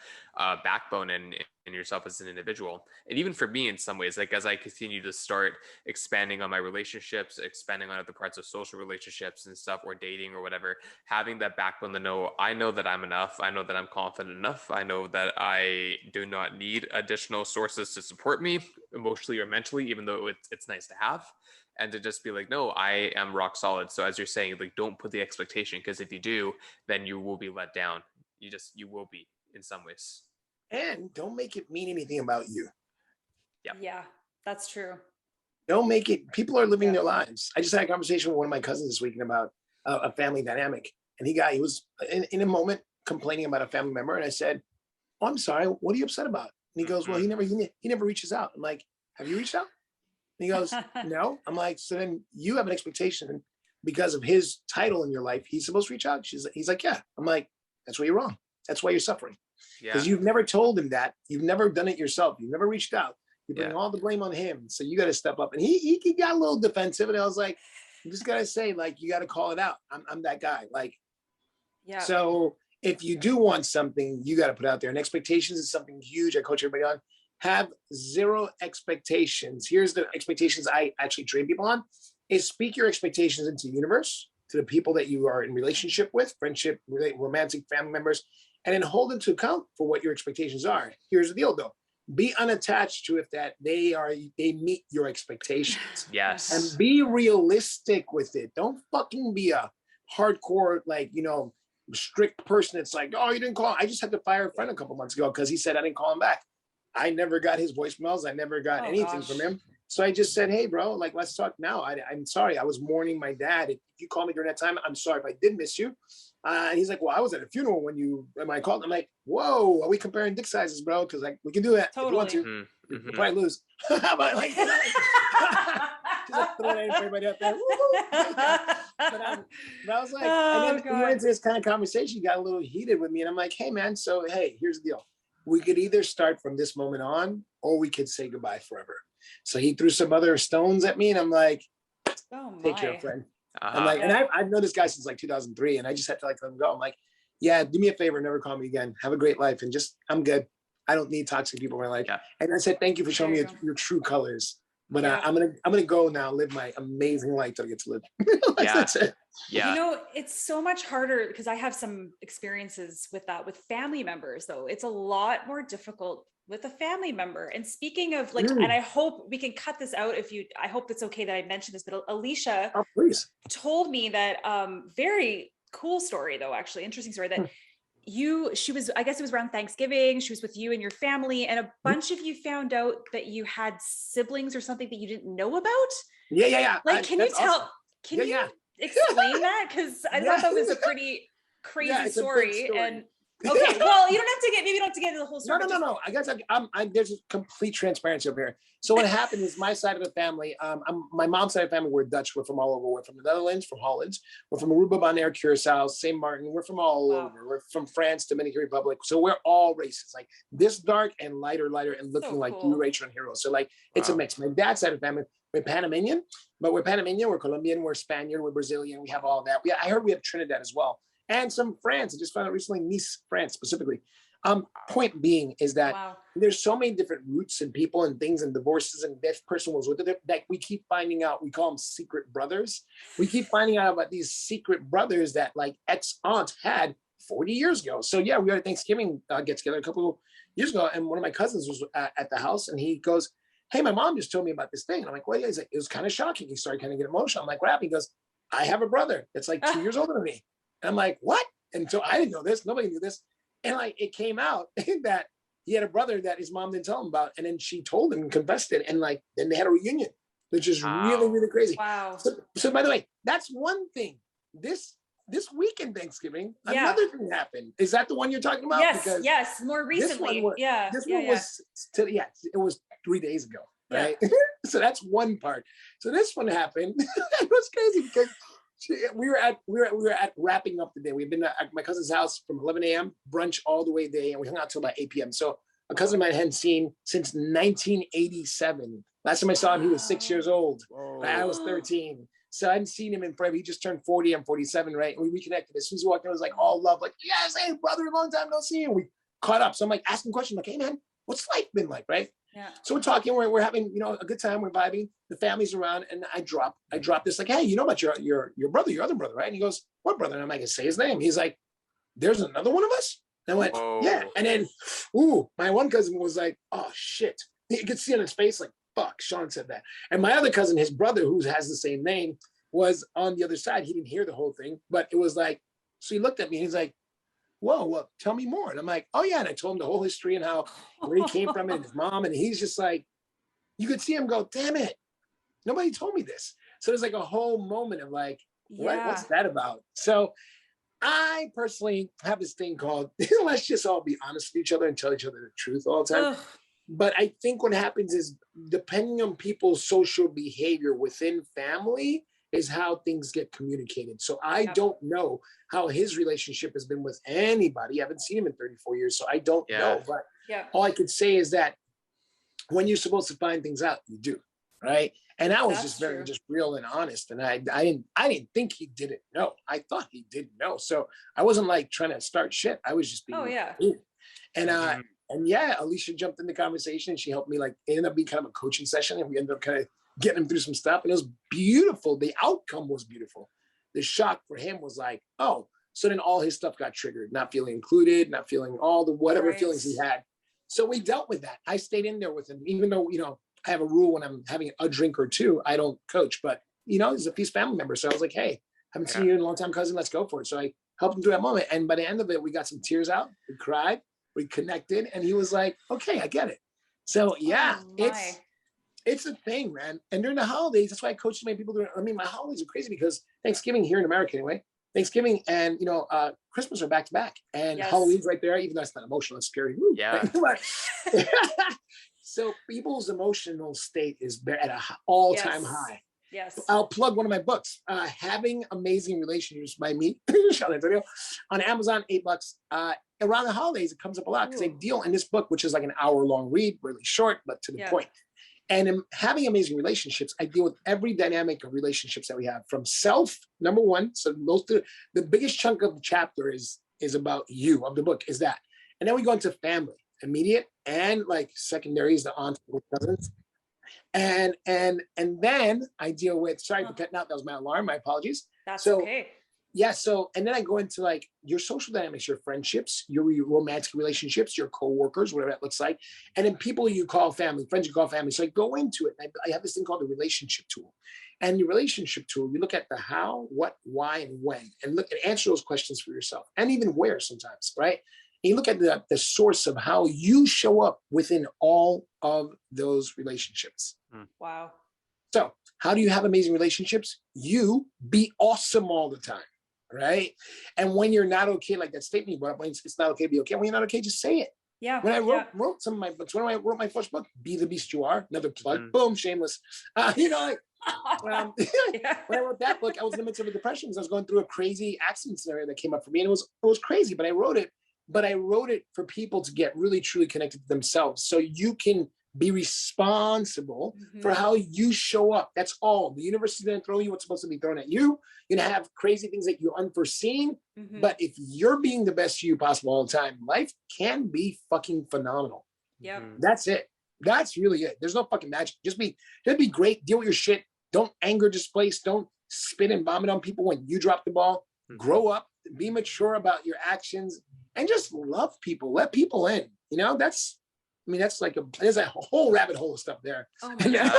backbone in yourself as an individual. And even for me, in some ways, like as I continue to start expanding on my relationships, expanding on other parts of social relationships and stuff, or dating or whatever, having that backbone to I know that I'm enough. I know that I'm confident enough. I know that I do not need additional sources to support me emotionally or mentally, even though it's nice to have. And to just be like, no, I am rock solid. So as you're saying, like, don't put the expectation, because if you do, then you will be let down. You will be in some ways. And don't make it mean anything about you. Yeah, that's true. Don't make it, people are living their lives. I just had a conversation with one of my cousins this weekend about a family dynamic. And he was in a moment complaining about a family member. And I said, oh, I'm sorry, what are you upset about? And he goes, well, he never reaches out. I'm like, have you reached out? And he goes, no. I'm like, so then you have an expectation because of his title in your life, he's supposed to reach out. He's like, yeah. I'm like, that's where you're wrong. That's why you're suffering. Because you've never told him that. You've never done it yourself. You've never reached out. You bring all the blame on him. So you got to step up. And he got a little defensive. And I was like, you just got to say, like, you got to call it out. I'm that guy. Like, so if you do want something, you got to put out there. And expectations is something huge. I coach everybody on. Have zero expectations. Here's the expectations I actually train people on, is speak your expectations into the universe, to the people that you are in relationship with, friendship, romantic, family members, and then hold them to account for what your expectations are. Here's the deal though. Be unattached to if that they meet your expectations. Yes. And be realistic with it. Don't fucking be a hardcore, like, strict person. It's like, oh, you didn't call. I just had to fire a friend a couple months ago because he said I didn't call him back. I never got his voicemails. I never got anything from him. So I just said, hey, bro, like, let's talk now. I'm sorry. I was mourning my dad. If you called me during that time, I'm sorry if I did miss you. And he's like, well, I was at a funeral when I called. I'm like, whoa, are we comparing dick sizes, bro? Because like, we can do that. Totally. If you want to. You'll probably lose. But like, just like throwing it in for everybody out there. But I was like, and then we went into this kind of conversation. He got a little heated with me. And I'm like, hey, man, so hey, here's the deal. We could either start from this moment on, or we could say goodbye forever. So he threw some other stones at me, and I'm like, take care, friend. I'm like, and I've known this guy since like 2003, and I just had to like let him go. I'm like, yeah, do me a favor, never call me again. Have a great life, and just, I'm good. I don't need toxic people in my life. And I said, thank you for showing me your true colors. But I'm gonna go now, live my amazing life that I get to live. That's it. Yeah. It's so much harder because I have some experiences with that with family members, though. It's a lot more difficult with a family member. And speaking of like, and I hope we can cut this out I hope it's okay that I mentioned this, but Alicia told me that very cool story though, actually interesting story, that she was, I guess it was around Thanksgiving, she was with you and your family, and a bunch of you found out that you had siblings or something that you didn't know about. Yeah. Like, can you explain that? Because I thought that was a pretty crazy story. And okay, well, you don't have to get into the whole story. No. I guess there's a complete transparency over here. So what happened is my side of the family, my mom's side of the family, we're Dutch. We're from all over. We're from the Netherlands, from Holland. We're from Aruba, Bonaire, Curacao, St. Martin. We're from all over. We're from France, Dominican Republic. So we're all races, like this dark and lighter, and looking like you, Rachel and Hero. So like, it's a mix. My dad's side of the family, we're Panamanian, we're Colombian, we're Spaniard, we're Brazilian. We have all that. I heard we have Trinidad as well. And some France. I just found out recently, Nice, France specifically. Point being is that Wow. there's so many different roots and people and things and divorces, and this person was with it, that we keep finding out. We call them secret brothers. We keep finding out about these secret brothers that like ex-aunts had 40 years ago. So yeah, we had a Thanksgiving get together a couple of years ago, and one of my cousins was at the house, and he goes, "Hey, my mom just told me about this thing." And I'm like, "What?" He's like, "It was kind of shocking." He started kind of getting emotional. I'm like, "What happened?" He goes, "I have a brother that's like 2 years older than me." And I'm like, "What?" And so I didn't know this. Nobody knew this. And like, it came out that he had a brother that his mom didn't tell him about. And then she told him and confessed it. And like, then they had a reunion, which is really, really crazy. Wow. So by the way, that's one thing. This weekend Thanksgiving, another thing happened. Is that the one you're talking about? Yes, because yes, more recently. This one was it was 3 days ago, right? So that's one part. So this one happened. It was crazy because we were at wrapping up the day. We've been at my cousin's house from 11 a.m. brunch all the way day, and we hung out till about 8 p.m. So a cousin of mine I hadn't seen since 1987. Last time I saw him, he was 6 years old. I was 13. So I hadn't seen him in forever. He just turned 40. I'm 47, right? And we reconnected. As soon as he walked in, I was like, all love, like, yes, hey, brother, long time no see. And we caught up. So I'm like asking questions, like, hey, man, what's life been like, right? Yeah. So we're talking, we're having, a good time. We're vibing. The family's around, and I drop this, like, hey, you know about your brother, your other brother, right? And he goes, what brother? And I'm like, say his name. He's like, there's another one of us? And I went, yeah. And then, my one cousin was like, oh, shit. You could see on his face, like, fuck, Shawn said that. And my other cousin, his brother, who has the same name, was on the other side. He didn't hear the whole thing, but it was like, so he looked at me and he's like, whoa, well, tell me more. And I'm like, oh yeah. And I told him the whole history and where he came from and his mom. And he's just like, you could see him go, damn it, nobody told me this. So there's like a whole moment of like, what's that about? So I personally have this thing called, let's just all be honest with each other and tell each other the truth all the time. But I think what happens is, depending on people's social behavior within family, is how things get communicated. So I don't know how his relationship has been with anybody. I haven't seen him in 34 years, so I don't know. But all I could say is that when you're supposed to find things out, you do, right? And I was just very just real and honest. And I didn't think he didn't know. I thought he didn't know. So I wasn't like trying to start shit. I was just being weird. And yeah, Alicia jumped in the conversation. She helped me, like, it ended up being kind of a coaching session, and we ended up kind of getting him through some stuff. And it was beautiful. The outcome was beautiful. The shock for him was like, oh, so then all his stuff got triggered, not feeling included, not feeling all the whatever feelings he had. So we dealt with that. I stayed in there with him, even though, I have a rule when I'm having a drink or two, I don't coach, but he's a Peace family member. So I was like, hey, haven't seen you in a long time, cousin, let's go for it. So I helped him through that moment. And by the end of it, we got some tears out, we cried, we connected, and he was like, okay, I get it. So yeah, it's a thing, man. And during the holidays, that's why I coach so many people. My holidays are crazy because Thanksgiving here in America anyway, Thanksgiving and Christmas are back to back, and Halloween's right there. Even though it's not emotional, it's scary. Woo. Yeah. So people's emotional state is at an all-time high. Yes. I'll plug one of my books, Having Amazing Relationships by me, Shawn Antonio, on Amazon, $8. Around the holidays, it comes up a lot because I deal in this book, which is like an hour-long read, really short, but to the point. And in Having Amazing Relationships, I deal with every dynamic of relationships that we have, from self, number one. So the biggest chunk of the chapter is about you, of the book, is that. And then we go into family, immediate and like secondary is the aunts and cousins. And then I deal with, sorry for cutting out, that was my alarm, my apologies. That's okay. Yeah, so, and then I go into like your social dynamics, your friendships, your romantic relationships, your coworkers, whatever that looks like. And then people you call family, friends you call family. So I go into it. I have this thing called the relationship tool. And the relationship tool, you look at the how, what, why, and when, and look and answer those questions for yourself, and even where sometimes, right? And you look at the source of how you show up within all of those relationships. Wow. So how do you have amazing relationships? You be awesome all the time, right? And when you're not okay, like that statement you brought up, when it's not okay to be okay. When you're not okay, just say it. Yeah. When I wrote some of my books, when I wrote my first book, Be the Beast You Are, another plug, boom, shameless. When I wrote that book, I was in the midst of a depression because I was going through a crazy accident scenario that came up for me. And it was crazy, but I wrote it for people to get really, truly connected to themselves. So you can Be responsible for how you show up. That's all. The universe is going to throw you what's supposed to be thrown at you. You're going to have crazy things that you're unforeseen. But if you're being the best you possible all the time, life can be fucking phenomenal. Yep. That's it. That's really it. There's no fucking magic. Just be great. Deal with your shit. Don't anger displace. Don't spit and vomit on people when you drop the ball. Grow up. Be mature about your actions. And just love people. Let people in. You know, that's like there's a whole rabbit hole of stuff there. Oh my God.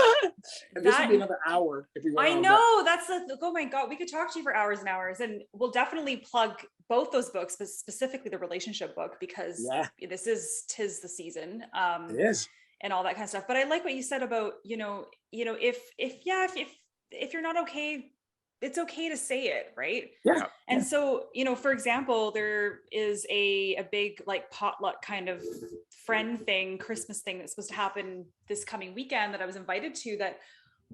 And this would be another hour if we want. I know oh my God, we could talk to you for hours and hours, and we'll definitely plug both those books, but specifically the relationship book, because this is 'tis the season. It is. And all that kind of stuff. But I like what you said about, if you're not okay, it's okay to say it, right? Yeah. And so, for example, there is a big like potluck kind of friend thing, Christmas thing that's supposed to happen this coming weekend that I was invited to, that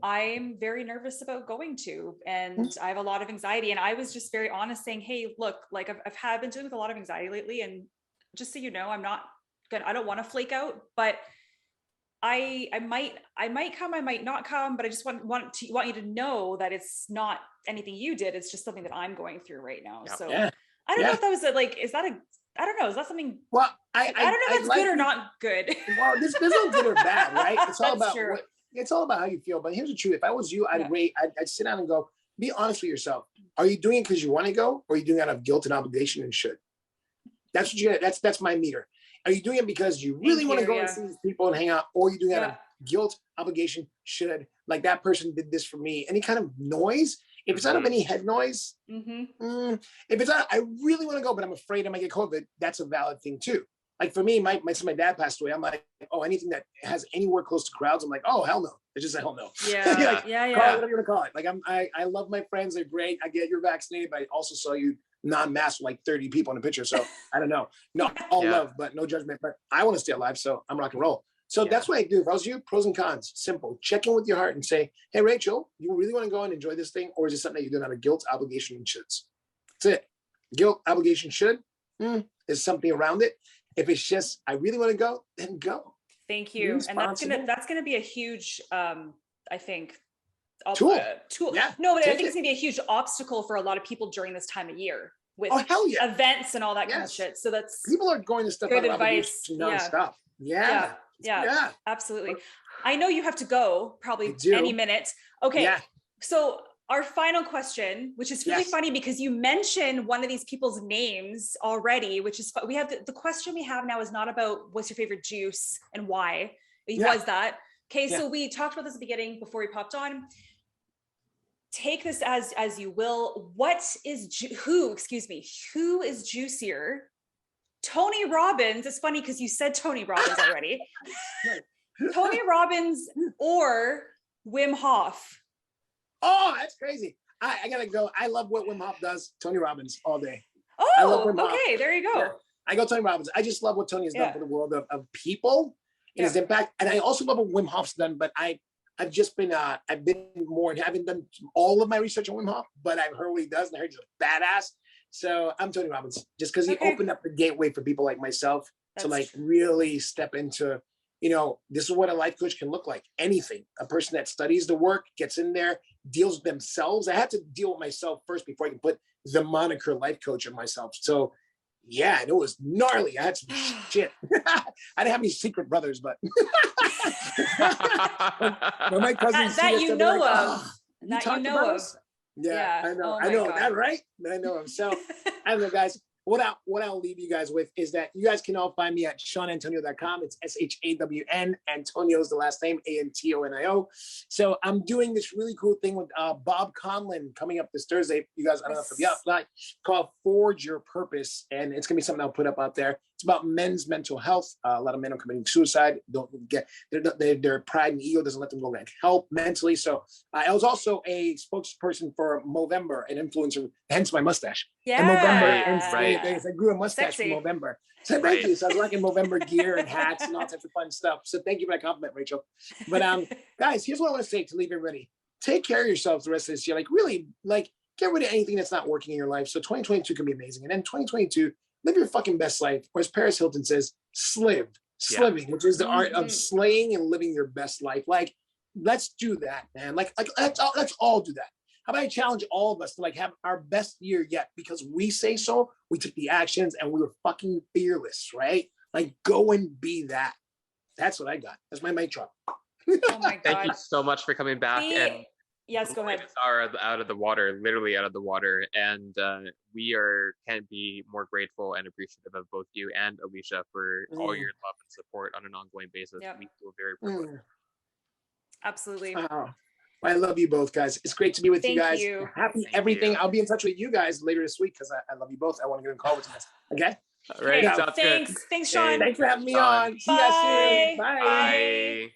I'm very nervous about going to, and I have a lot of anxiety. And I was just very honest saying, hey, look, like I've been dealing with a lot of anxiety lately, and just so you know, I don't want to flake out, but I might come, I might not come, but I just want you to know that it's not anything you did. It's just something that I'm going through right now. So I don't know if that was I don't know. Is that something? Well, I don't know if it's good or not good. Well, this isn't good or bad, right? It's all about true. It's all about how you feel. But here's the truth: if I was you, I'd sit down and go, be honest with yourself. Are you doing it because you want to go, or are you doing it out of guilt and obligation and should? That's what you. That's my meter. Are you doing it because you really want to go and see these people and hang out, or are you doing it out of guilt, obligation, should? Like that person did this for me. Any kind of noise. If it's out of any head noise, if it's not, I really want to go, but I'm afraid I might get COVID. That's a valid thing too. Like for me, my dad passed away. I'm like, oh, anything that has anywhere close to crowds, I'm like, oh, hell no. It's just a hell no. Yeah. Call it whatever you want to call it. Like I love my friends. They're great. I get you're vaccinated, but I also saw you non-masked with like 30 people in a picture. So I don't know. No, all love, but no judgment. But I want to stay alive, so I'm rock and roll. So that's what I do. If I was you, pros and cons, simple. Check in with your heart and say, hey, Rachel, you really want to go and enjoy this thing? Or is it something that you're doing out of guilt, obligation, and shoulds? That's it. Guilt, obligation, should. There's something around it. If it's just, I really want to go, then go. Thank you. And that's gonna be a huge, I think, tool. Yeah. No, but I think it's gonna be a huge obstacle for a lot of people during this time of year with events and all that kind of shit. So that's people are going to stuff good advice. Non-stop. Yeah, absolutely. I know you have to go probably any minute. Okay. Yeah. So our final question, which is really funny because you mentioned one of these people's names already, which is we have the question we have now is not about what's your favorite juice and why. It was that. Okay. So we talked about this at the beginning before we popped on. Take this as you will. Who is juicier? Tony Robbins. It's funny because you said Tony Robbins already. Tony Robbins or Wim Hof? Oh, that's crazy. I gotta go. I love what Wim Hof does. Tony Robbins all day. Oh, okay. There you go. Yeah. I go Tony Robbins. I just love what Tony has done for the world of people and his impact. And I also love what Wim Hof's done, but I've been more, I haven't done all of my research on Wim Hof, but I've heard what he does and I heard he's a badass. So I'm Tony Robbins, just because he opened up the gateway for people like myself to like really step into, this is what a life coach can look like. Anything. A person that studies the work, gets in there, deals with themselves. I had to deal with myself first before I can put the moniker life coach on myself. So yeah, it was gnarly. I had some shit. I didn't have any secret brothers, but when my cousins that you know of. That you know of. Yeah, I know. I know that, right? I know him. So I don't know, guys. What I'll leave you guys with is that you guys can all find me at ShawnAntonio.com. It's SHAWN. Antonio's the last name, ANTONIO. So I'm doing this really cool thing with Bob Conlon coming up this Thursday. You guys, I don't know if you're up, not called Forge Your Purpose. And it's gonna be something I'll put up out there. It's about men's mental health. A lot of men are committing suicide. Don't get their pride and ego doesn't let them go and help mentally. So I was also a spokesperson for Movember, an influencer, hence my mustache. Yeah, and Movember, I grew a mustache from Movember. So thank you. So I was rocking Movember gear and hats and all types of fun stuff. So thank you for that compliment, Rachel. But guys, here's what I want to say to leave everybody. Take care of yourselves the rest of this year. Like really, get rid of anything that's not working in your life. So 2022 can be amazing. And then 2022, live your fucking best life. Or as Paris Hilton says, slive. Slimming, which is the art of Mhm. slaying and living your best life. Like, let's do that, man. Like let's all do that. How about I challenge all of us to like have our best year yet? Because we say so, we took the actions and we were fucking fearless, right? Like, go and be that. That's what I got. That's my mic drop. Oh my God. Thank you so much for coming back. And Yes, go ahead. are out of the water, literally out of the water, and we can't be more grateful and appreciative of both you and Alicia for all your love and support on an ongoing basis. Yep. We feel very privileged. Absolutely. I love you both, guys. It's great to be with you Thank guys. you. Happy Thank everything. you. I'll be in touch with you guys later this week because I love you both. I want to get in a call with you guys. Okay. All right, Okay, sounds good. Thanks, Shawn. Thanks for having me Shawn. on. See you guys soon. Bye. Bye. Bye.